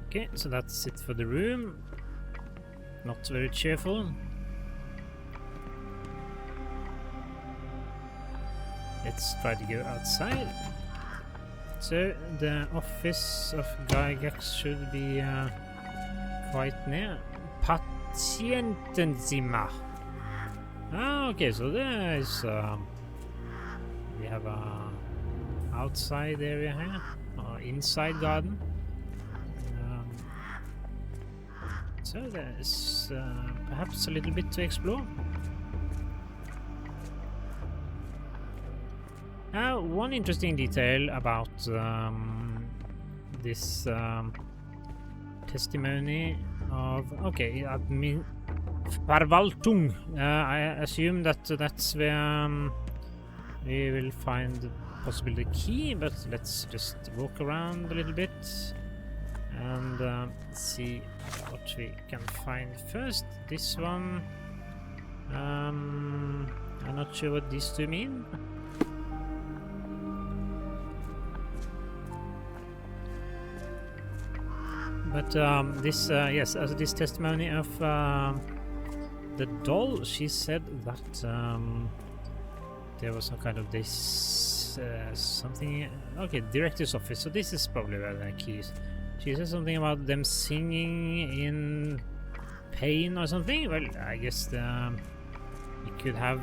Okay, so that's it for the room. Not very cheerful. Let's try to go outside. So the office of Gygax should be quite near. Patientenzimmer. Ah, okay, so there is we have a outside area here, or inside garden. So there's perhaps a little bit to explore. Now, one interesting detail about this testimony of... Okay, Verwaltung. I assume that that's where we will find possibly the key, but let's just walk around a little bit and see what we can find first. This one, I'm not sure what these two mean. But this, yes, as this testimony of the doll, she said that there was some kind of this something. Okay, director's office. So this is probably where the key is. She said something about them singing in pain or something. Well, I guess you could have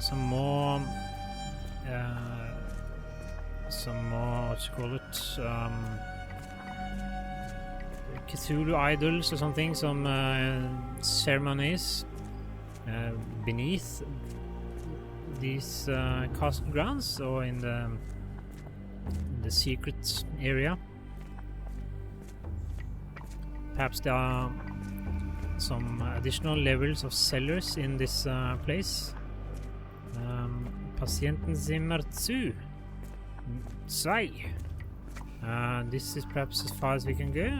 some more, what you call it, Cthulhu idols or something, some ceremonies beneath these castle grounds or in the secret area. Perhaps there are some additional levels of cellars in this place. Patientenzimmer 2. This is perhaps as far as we can go.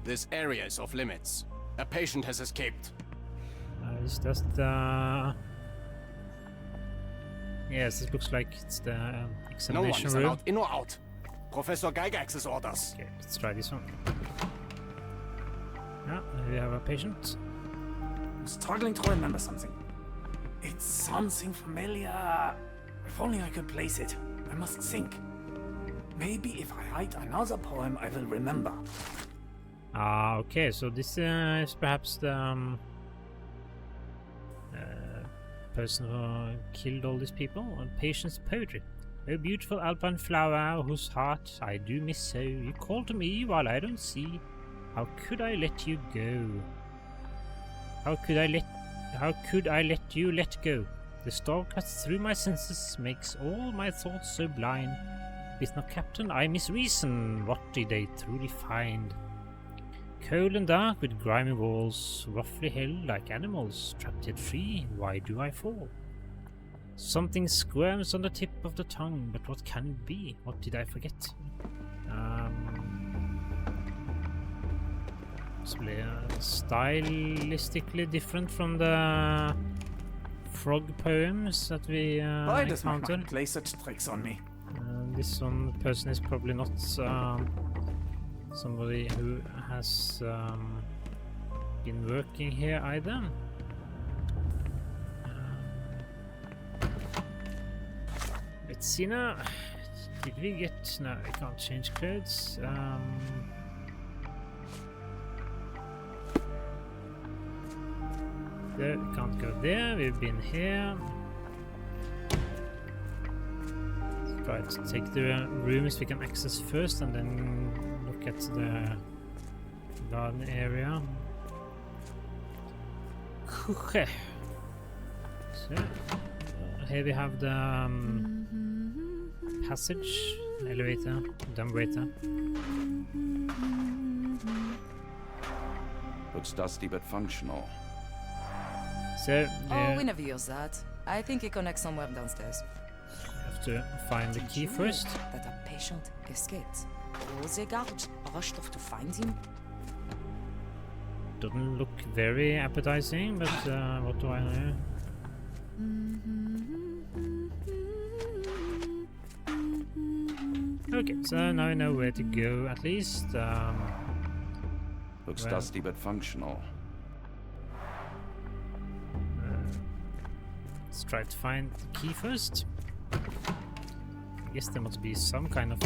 This area is off limits. A patient has escaped. It's just yes, it looks like it's the No one examination is room. allowed in or out. Professor Gygax's orders. Okay, let's try this one. Yeah, we have a patient. I'm struggling to remember something. It's something familiar. If only I could place it. I must think. Maybe if I write another poem, I will remember. Ah, okay, so this is perhaps the person who killed all these people. On Patient's poetry. O beautiful alpine flower, whose heart I do miss so. You call to me while I don't see. How could I let you go? How could I let you let go? The storm cuts through my senses, makes all my thoughts so blind. With no captain I misreason, what did they truly find? Cold and dark with grimy walls, roughly held like animals, trapped yet free, why do I fall? Something squirms on the tip of the tongue, but what can it be? What did I forget? Possibly stylistically different from the frog poems that we Why does my encountered. mind play such tricks on me? This one person is probably not somebody who has been working here either. Let's see now. Did we get... No, we can't change clothes. There, we can't go there. We've been here. Let's try to take the rooms we can access first and then look at the garden area. Okay. So, here we have the passage, elevator, dumbwaiter. Looks dusty but functional. So, Oh, we never use that. I think it connects somewhere downstairs. have to find the key first. That a patient escaped. All the guards rushed off to find him. Doesn't look very appetizing, but what do I know? Okay, so now I know where to go at least. Looks well, dusty but functional. Let's try to find the key first. I guess there must be some kind of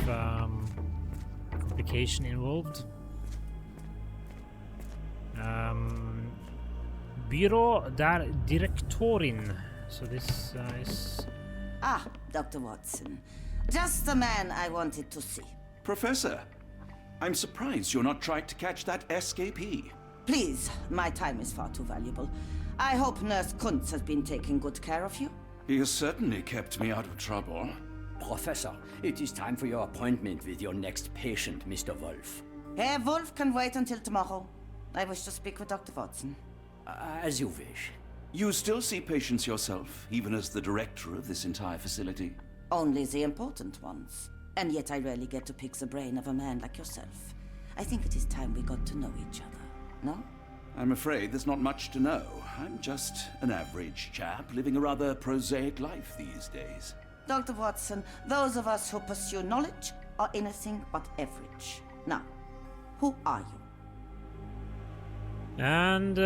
complication involved. Bureau der Direktorin. So this is... Ah, Dr. Watson. Just the man I wanted to see. Professor, I'm surprised you're not trying to catch that escapee. Please, my time is far too valuable. I hope Nurse Kuntz has been taking good care of you. He has certainly kept me out of trouble. Professor, it is time for your appointment with your next patient, Mr. Wolf. Herr Wolf can wait until tomorrow. I wish to speak with Dr. Watson. As you wish. You still see patients yourself, even as the director of this entire facility? Only the important ones. And yet I rarely get to pick the brain of a man like yourself. I think it is time we got to know each other, no? I'm afraid there's not much to know. I'm just an average chap living a rather prosaic life these days. Dr. Watson, those of us who pursue knowledge are anything but average. Now, who are you? And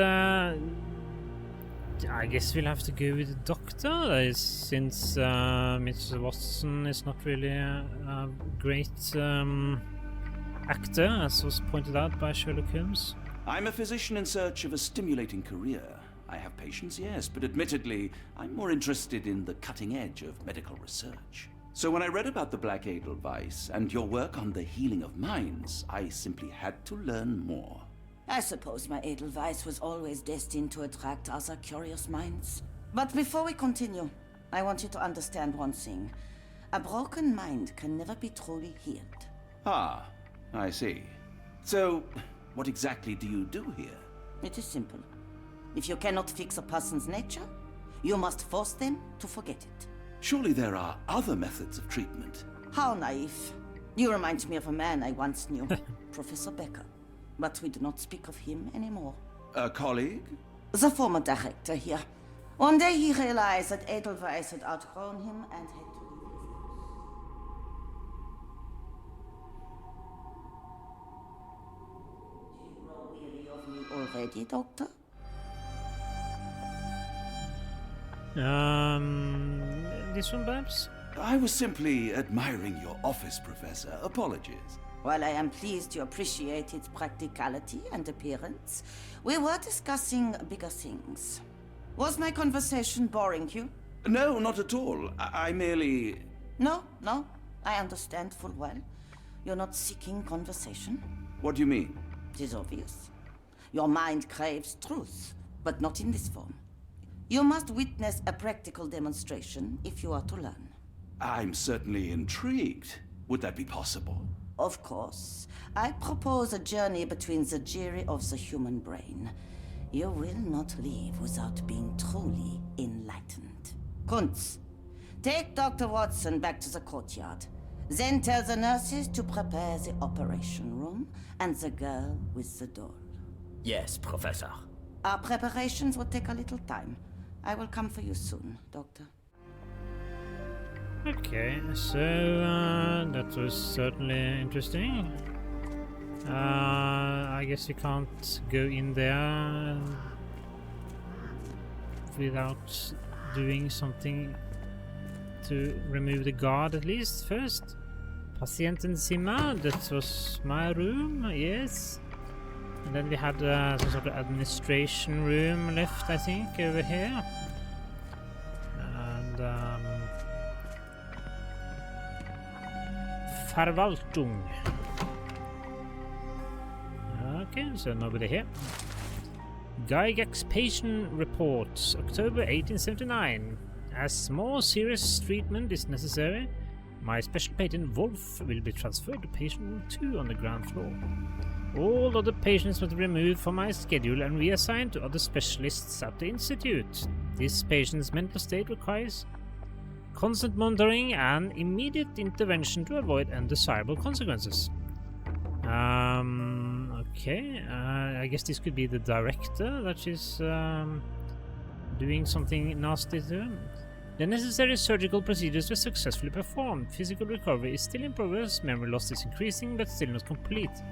I guess we'll have to go with the doctor, since Mr. Watson is not really a great actor, as was pointed out by Sherlock Holmes. I'm a physician in search of a stimulating career. I have patients, yes, but admittedly, I'm more interested in the cutting edge of medical research. So when I read about the Black Edelweiss and your work on the healing of minds, I simply had to learn more. I suppose my Edelweiss was always destined to attract other curious minds. But before we continue, I want you to understand one thing. A broken mind can never be truly healed. Ah, I see. So, what exactly do you do here? It is simple. If you cannot fix a person's nature, you must force them to forget it. Surely there are other methods of treatment. How naive. You remind me of a man I once knew, Professor Becker. But we do not speak of him anymore. A colleague? The former director here. One day he realized that Edelweiss had outgrown him and had to leave his house. Do you grow weary of me already, Doctor? This one perhaps? I was simply admiring your office, Professor. Apologies. While I am pleased you appreciate its practicality and appearance, we were discussing bigger things. Was my conversation boring you? No, not at all. I merely... No, I understand full well. You're not seeking conversation. What do you mean? It is obvious. Your mind craves truth, but not in this form. You must witness a practical demonstration if you are to learn. I'm certainly intrigued. Would that be possible? Of course. I propose a journey between the jury of the human brain. You will not leave without being truly enlightened. Kuntz, take Dr. Watson back to the courtyard. Then tell the nurses to prepare the operation room and the girl with the doll. Yes, Professor. Our preparations will take a little time. I will come for you soon, Doctor. Okay, so that was certainly interesting. I guess we can't go in there without doing something to remove the guard at least first. Patientenzimmer, that was my room, yes. And then we had some sort of administration room left, I think, over here. And Verwaltung. Okay, so nobody here. Gygax patient reports, October 1879. As more serious treatment is necessary, my special patient Wolf will be transferred to patient room 2 on the ground floor. All other patients must be removed from my schedule and reassigned to other specialists at the institute. This patient's mental state requires constant monitoring and immediate intervention to avoid undesirable consequences. Okay, I guess this could be the director that is doing something nasty to him. The necessary surgical procedures were successfully performed. Physical recovery is still in progress. Memory loss is increasing, but still not complete.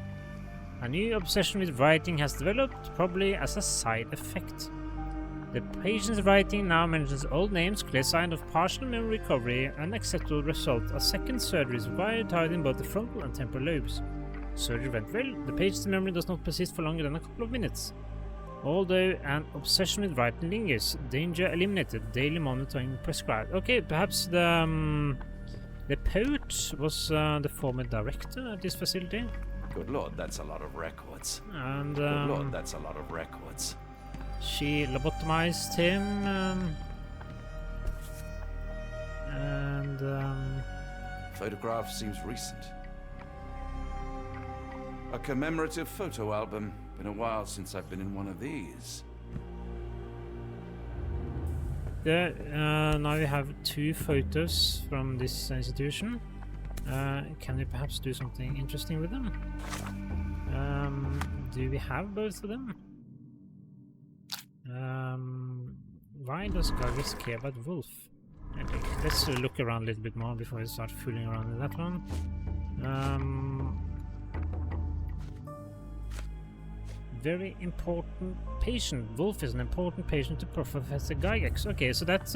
A new obsession with writing has developed, probably as a side effect. The patient's writing now mentions old names, clear sign of partial memory recovery, unacceptable result. A second surgery is required, tied in both the frontal and temporal lobes. Surgery went well. The patient's memory does not persist for longer than a couple of minutes. Although an obsession with writing lingers, danger eliminated, daily monitoring prescribed. Okay, perhaps the poet was the former director at this facility. Good lord, that's a lot of records. And Good lord, that's a lot of records. She lobotomized him, and Photograph seems recent. A commemorative photo album. Been a while since I've been in one of these. Now we have 2 photos from this institution. Can we perhaps do something interesting with them? Do we have both of them? Why does Gargis care about Wolf? Okay, let's look around a little bit more before we start fooling around with that one. Very important patient. Wolf is an important patient to Professor Gygax. Okay, so that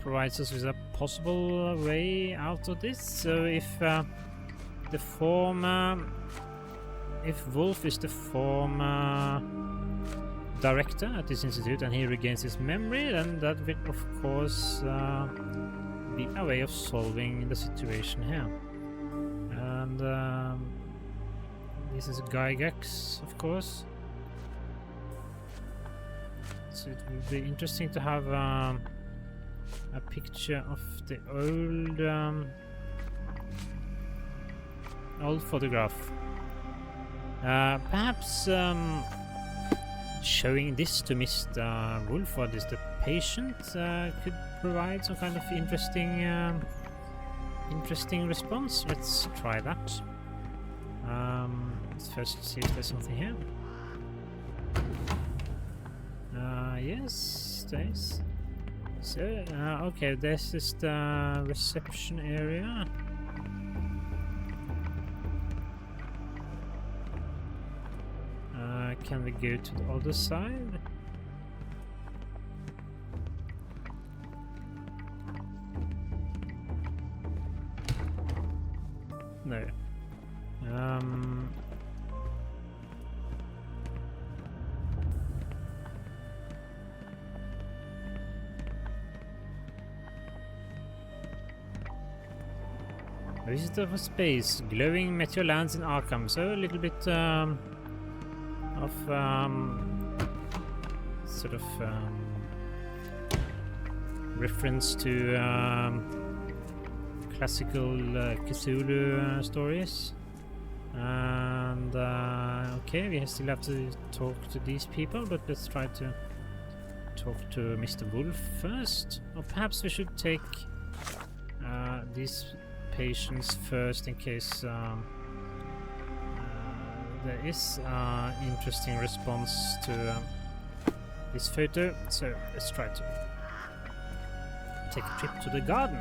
provides us with a possible way out of this. So if if Wolf is the former director at this institute and he regains his memory, then that will of course be a way of solving the situation here. And this is Gygax, of course. So it would be interesting to have a picture of the old photograph. Perhaps showing this to Mr. Wolf, or this the patient, could provide some kind of interesting response. Let's try that. Let's first see if there's something here. Yes, there is. So, okay, this is the reception area. Can we go to the other side? No. Visitor for space, glowing meteor lands in Arkham. So a little bit of sort of reference to classical Cthulhu stories. And okay, we still have to talk to these people, but let's try to talk to Mr. Wolf first. Or perhaps we should take these patients first, in case there is interesting response to this photo. So let's try to take a trip to the garden.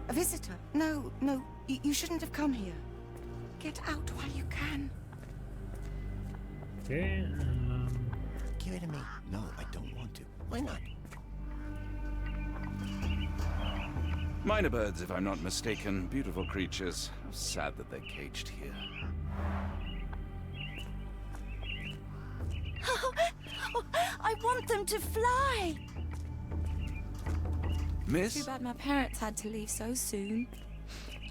A visitor? No, no, you shouldn't have come here. Get out while you can. Okay, Give it to me. No, I don't want to. Why not? Minor birds, if I'm not mistaken. Beautiful creatures. How sad that they're caged here. I want them to fly! Miss? Too bad my parents had to leave so soon.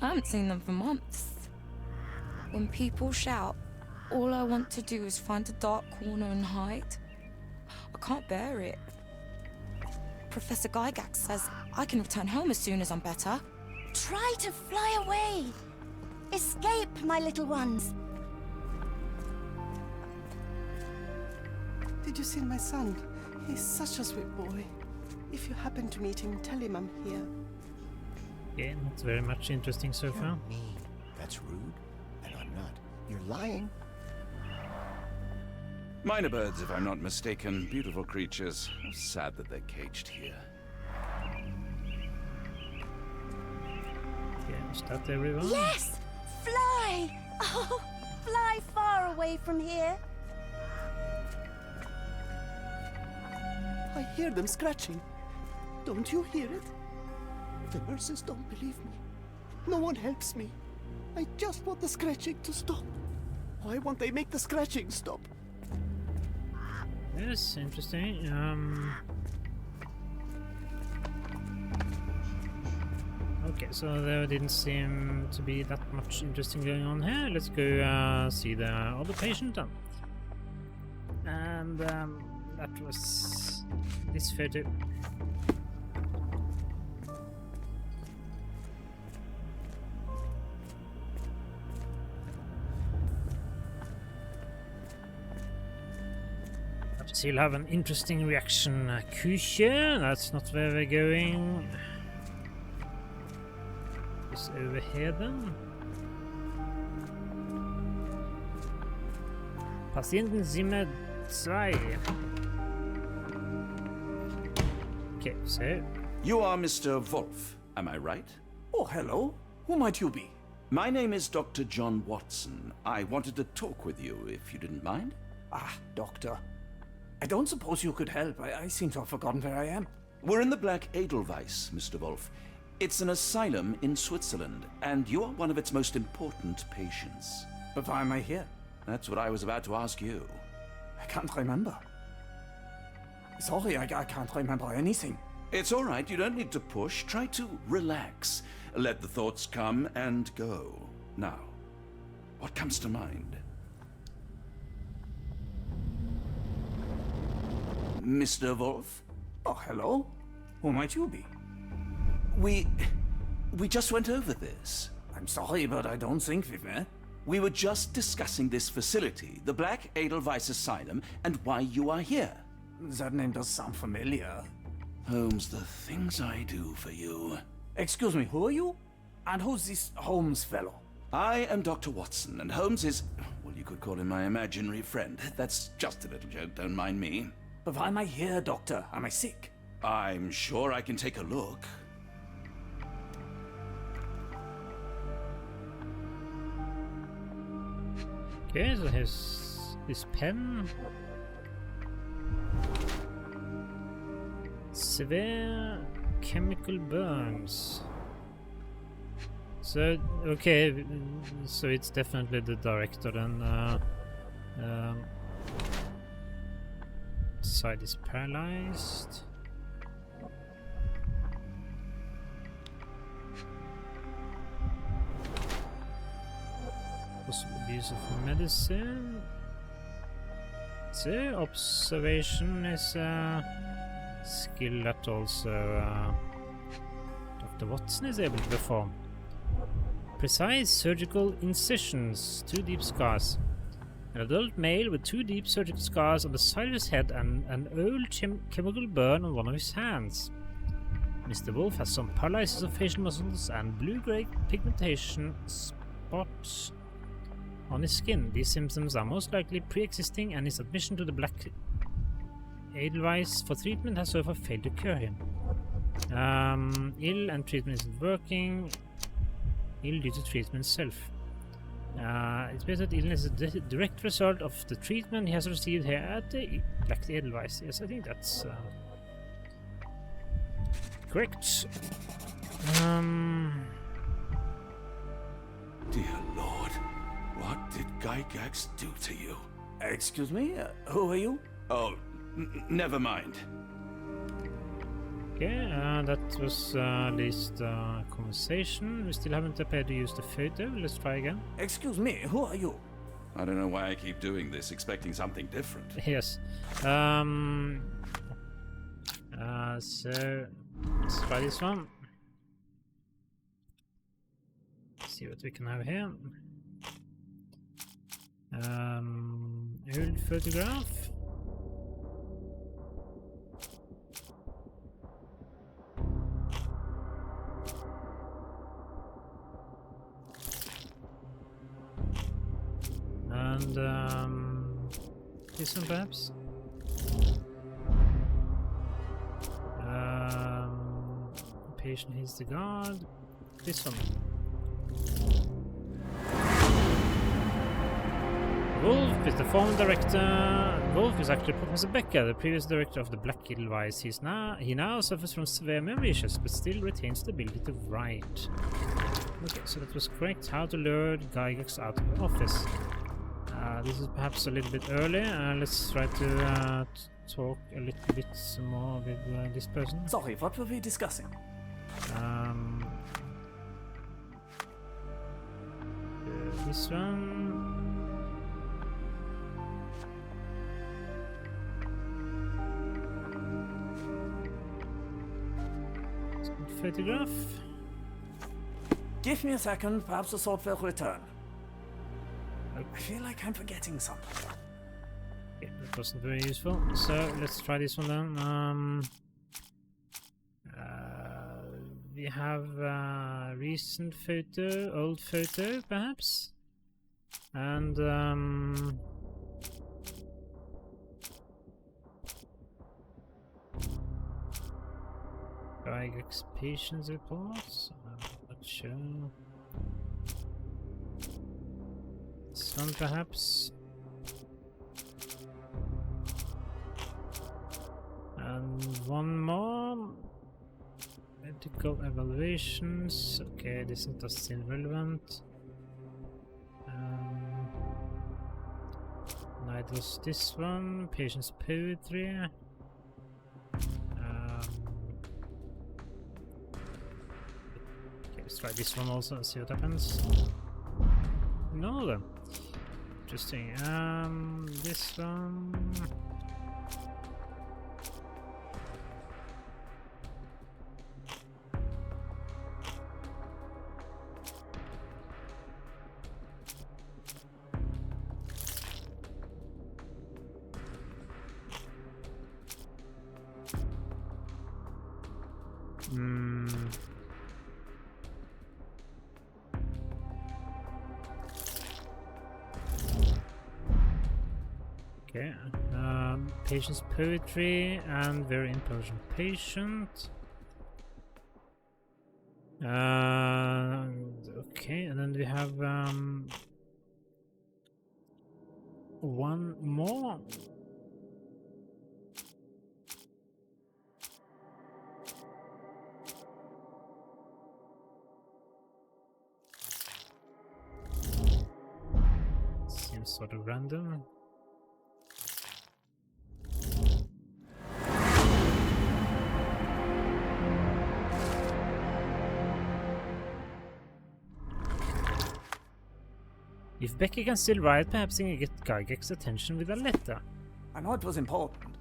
I haven't seen them for months. When people shout, all I want to do is find a dark corner and hide. I can't bear it. Professor Gygax says I can return home as soon as I'm better. Try to fly away! Escape, my little ones! Did you see my son? He's such a sweet boy. If you happen to meet him, tell him I'm here. yeah, not very much interesting so far. Me. That's rude, and I'm not. You're lying. Minor birds, if I'm not mistaken. Beautiful creatures. How sad that they're caged here. Yeah, is that everyone? Yes! Fly! Oh, fly far away from here. I hear them scratching. Don't you hear it? The nurses don't believe me. No one helps me. I just want the scratching to stop. Why won't they make the scratching stop? Yes, interesting. Okay, so there didn't seem to be that much interesting going on here. Let's go see the other patient then. And that was this photo. But still have an interesting reaction. Küche, that's not where we're going. It's over here then. Patientenzimmer 2. Okay, so... You are Mr. Wolf, am I right? Oh, hello. Who might you be? My name is Dr. John Watson. I wanted to talk with you, if you didn't mind. Ah, doctor. I don't suppose you could help. I seem to have forgotten where I am. We're in the Black Edelweiss, Mr. Wolf. It's an asylum in Switzerland, and you are one of its most important patients. But why am I here? That's what I was about to ask you. I can't remember. Sorry, I can't remember anything. It's all right, you don't need to push. Try to relax. Let the thoughts come and go. Now, what comes to mind? Mr. Wolf? Oh, hello. Who might you be? We just went over this. I'm sorry, but I don't think we've met. We were just discussing this facility, the Black Edelweiss Asylum, and why you are here. That name does sound familiar. Holmes, the things I do for you. Excuse me, who are you? And who's this Holmes fellow? I am Dr. Watson, and Holmes is, well, you could call him my imaginary friend. That's just a little joke, don't mind me. But why am I here, doctor? Am I sick? I'm sure I can take a look. Okay, so here's his pen. Severe chemical burns. So, okay, so it's definitely the director then. Side is paralyzed. Possible abuse of medicine. So, observation is a skill that also Dr. Watson is able to perform. Precise surgical incisions, 2 deep scars. An adult male with 2 deep surgical scars on the side of his head and an old chemical burn on one of his hands. Mr. Wolf has some paralysis of facial muscles and blue-gray pigmentation spots on his skin. These symptoms are most likely pre-existing, and his admission to the Black Edelweiss for treatment has so far failed to cure him. Ill and treatment isn't working. Ill due to treatment itself. It's better that illness is a direct result of the treatment he has received here at the Black Edelweiss. Yes, I think that's correct. Dear Lord, what did Gygax do to you? Excuse me? Who are you? Oh, never mind. Okay, that was at least a conversation. We still haven't appeared to use the photo. Let's try again. Excuse me, who are you? I don't know why I keep doing this, expecting something different. Yes. So let's try this one. See what we can have here. Old photograph. And this one perhaps. Patient hits the guard. This one. Wolf is the former director. Wolf is actually Professor Becker, the previous director of the Black Edelweiss. He now suffers from severe memory issues, but still retains the ability to write. Okay, so that was correct. How to lure Gygax out of the office. This is perhaps a little bit early. Let's try to talk a little bit more with this person. Sorry, what were we discussing? This one. photograph. Give me a second, perhaps the thought will return. I feel like I'm forgetting something. Okay, that wasn't very useful. So let's try this one then. We have recent photo, old photo, perhaps, and Gygax patients reports. Not sure. This one, perhaps. And one more. Medical evaluations. Okay, this doesn't seem relevant. Neither was this one. Patient's poetry. Okay, let's try this one also and see what happens. No, then. Interesting. This one. Okay, patient's poetry and very intelligent patient. Okay, and then we have one more. Seems sort of random. If Becky can still write, perhaps he can get Gygax's attention with a letter. I know it was important.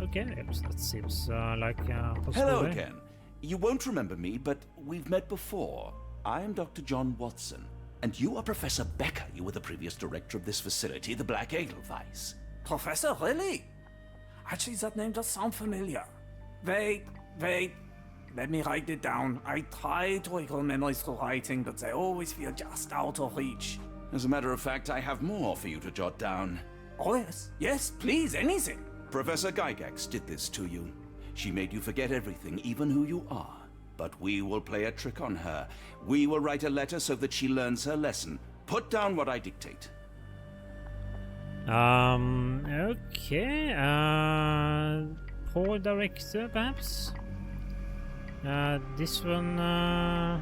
Okay, that seems like a possible Hello way. again. You won't remember me, but we've met before. I am Dr. John Watson, and you are Professor Becker. You were the previous director of this facility, the Black Edelweiss. Professor, really? Actually, that name does sound familiar. Wait. Let me write it down. I try to recall memories through writing, but they always feel just out of reach. As a matter of fact, I have more for you to jot down. Oh, yes. Yes, please, anything. Professor Gygax did this to you. She made you forget everything, even who you are. But we will play a trick on her. We will write a letter so that she learns her lesson. Put down what I dictate. Okay, poor director, perhaps? This one, I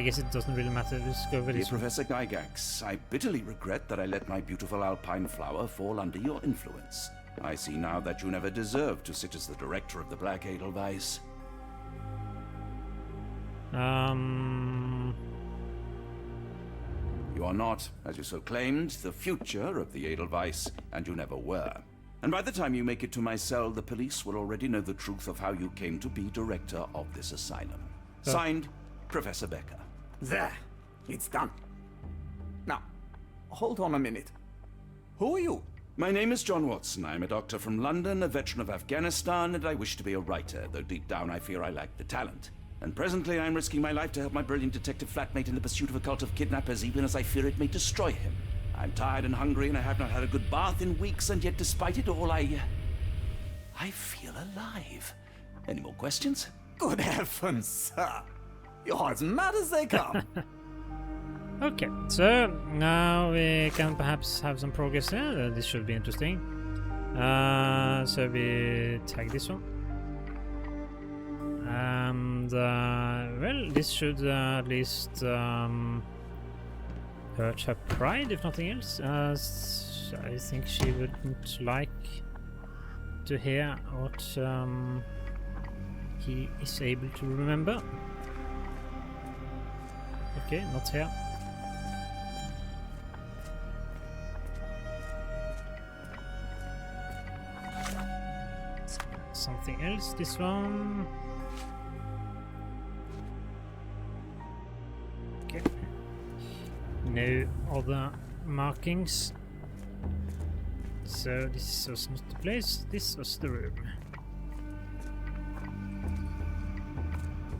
guess it doesn't really matter. Let's go with Dear this one. Professor Gygax, I bitterly regret that I let my beautiful alpine flower fall under your influence. I see now that you never deserved to sit as the director of the Black Edelweiss. You are not, as you so claimed, the future of the Edelweiss, and you never were. And by the time you make it to my cell, the police will already know the truth of how you came to be director of this asylum. Signed, Professor Becker. There. It's done. Now, hold on a minute. Who are you? My name is John Watson. I'm a doctor from London, a veteran of Afghanistan, and I wish to be a writer, though deep down I fear I lack the talent. And presently I'm risking my life to help my brilliant detective flatmate in the pursuit of a cult of kidnappers, even as I fear it may destroy him. I'm tired and hungry, and I have not had a good bath in weeks, and yet despite it all, I feel alive. Any more questions? Good heavens, sir. You're as mad as they come. Okay, so now we can perhaps have some progress here. This should be interesting. So we tag this one. And, well, this should at least hurt her pride, if nothing else. I think she wouldn't like to hear what he is able to remember. Okay, not here. Some Nothing else. This one. Okay. No other markings. So this was not the place, this was the room.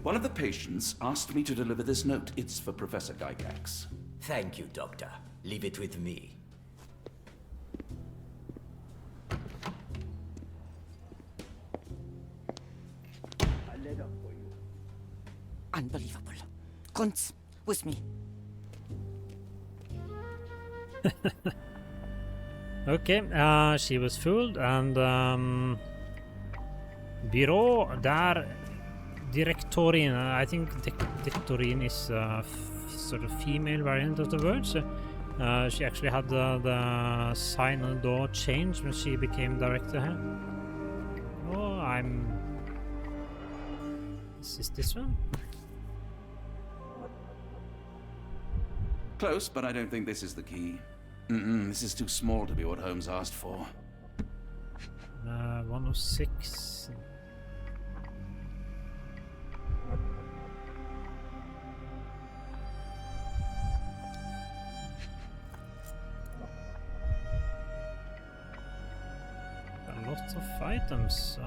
One of the patients asked me to deliver this note. It's for Professor Gygax. Thank you, Doctor. Leave it with me. A letter for you. Unbelievable. Kunz, with me. Okay, she was fooled, and Byrå der Direktorin, I think Direktorin is a sort of female variant of the word, so she actually had the sign on the door change when she became director here. Oh, Is this one? Close, but I don't think this is the key. This is too small to be what Holmes asked for. 106. A lot of items.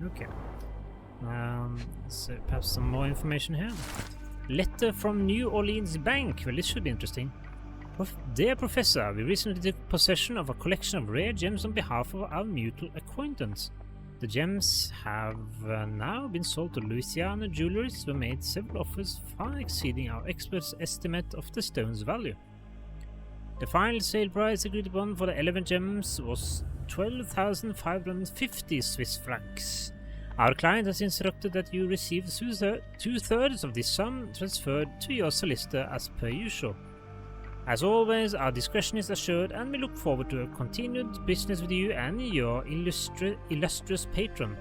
Okay. So perhaps some more information here. Letter from New Orleans Bank. Well, this should be interesting. Dear Professor, we recently took possession of a collection of rare gems on behalf of our mutual acquaintance. The gems have now been sold to Louisiana jewelers who made several offers far exceeding our experts' estimate of the stone's value. The final sale price agreed upon for the 11 gems was 12,550 Swiss francs. Our client has instructed that you receive two-thirds of this sum transferred to your solicitor as per usual. As always, our discretion is assured, and we look forward to a continued business with you and your illustrious patron.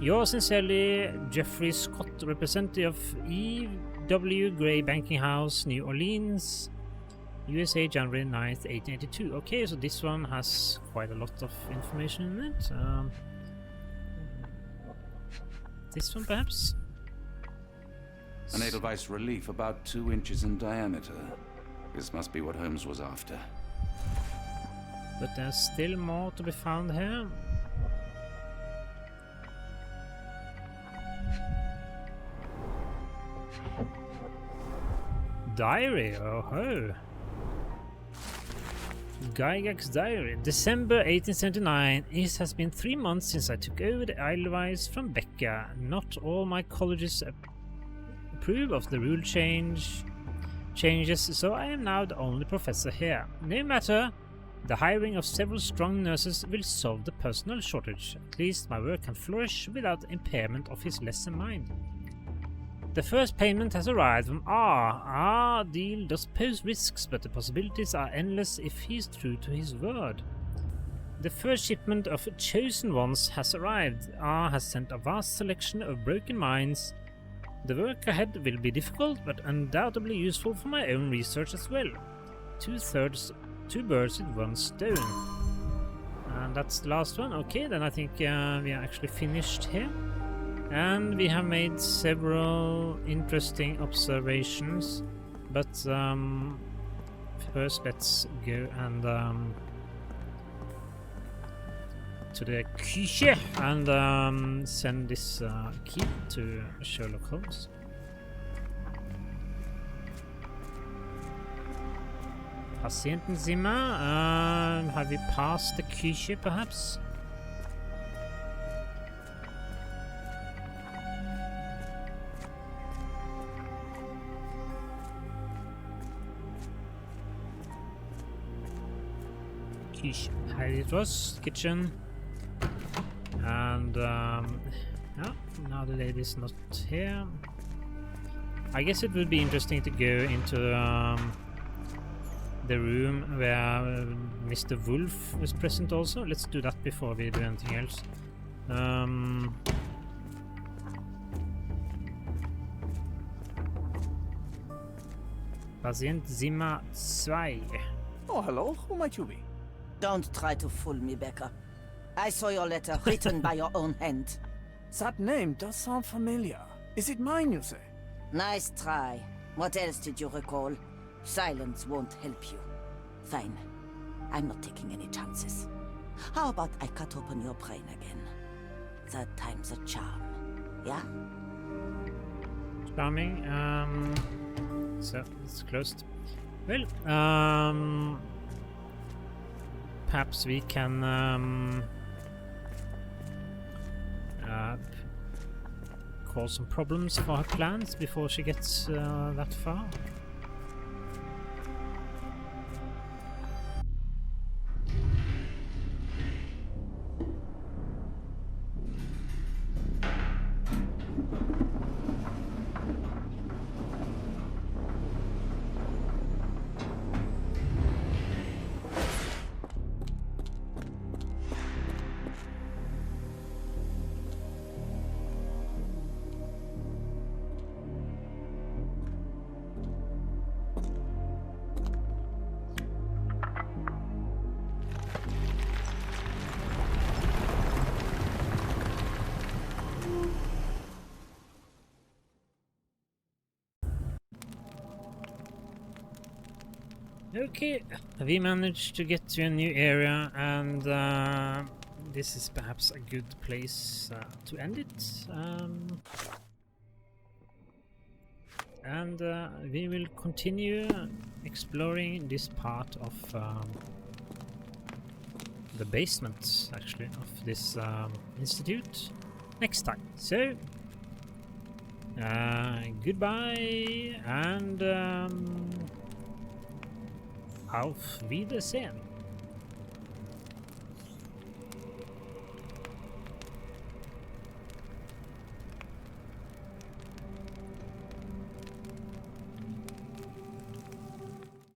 Yours sincerely, Jeffrey Scott, representative of E.W. Gray Banking House, New Orleans, USA, January 9th, 1882. Okay, so this one has quite a lot of information in it. This one, perhaps? An Edelweiss relief about 2 inches in diameter. This must be what Holmes was after. But there's still more to be found here. Diary, oh ho! Gygax diary, December 1879. It has been 3 months since I took over the Edelweiss from Becca. Not all my colleges approve of the rule changes, so I am now the only professor here. No matter, the hiring of several strong nurses will solve the personnel shortage. At least my work can flourish without impairment of his lesser mind. The first payment has arrived from R. Our deal does pose risks, but the possibilities are endless if he is true to his word. The first shipment of chosen ones has arrived. R has sent a vast selection of broken minds. The work ahead will be difficult, but undoubtedly useful for my own research as well. 2 birds with 1 stone. And that's the last one. Okay, then I think we are actually finished here. And we have made several interesting observations, but first let's go and to the Küche and send this key to Sherlock Holmes. Patientenzimmer, have we passed the Küche perhaps? Here it was, kitchen, and yeah, now the lady's not here. I guess it would be interesting to go into the room where Mr. Wolf was present also. Let's do that before we do anything else. Patient Zimmer 2. Oh, hello. Who might you be? Don't try to fool me, Becker. I saw your letter written by your own hand. That name does sound familiar. Is it mine, you say? Nice try. What else did you recall? Silence won't help you. Fine. I'm not taking any chances. How about I cut open your brain again? Third time's a charm. Yeah? Charming. So it's closed. Well, perhaps we can cause some problems for her plans before she gets that far. Okay, we managed to get to a new area, and this is perhaps a good place to end it. And we will continue exploring this part of the basement, actually, of this institute next time. So, goodbye, and auf Wiedersehen.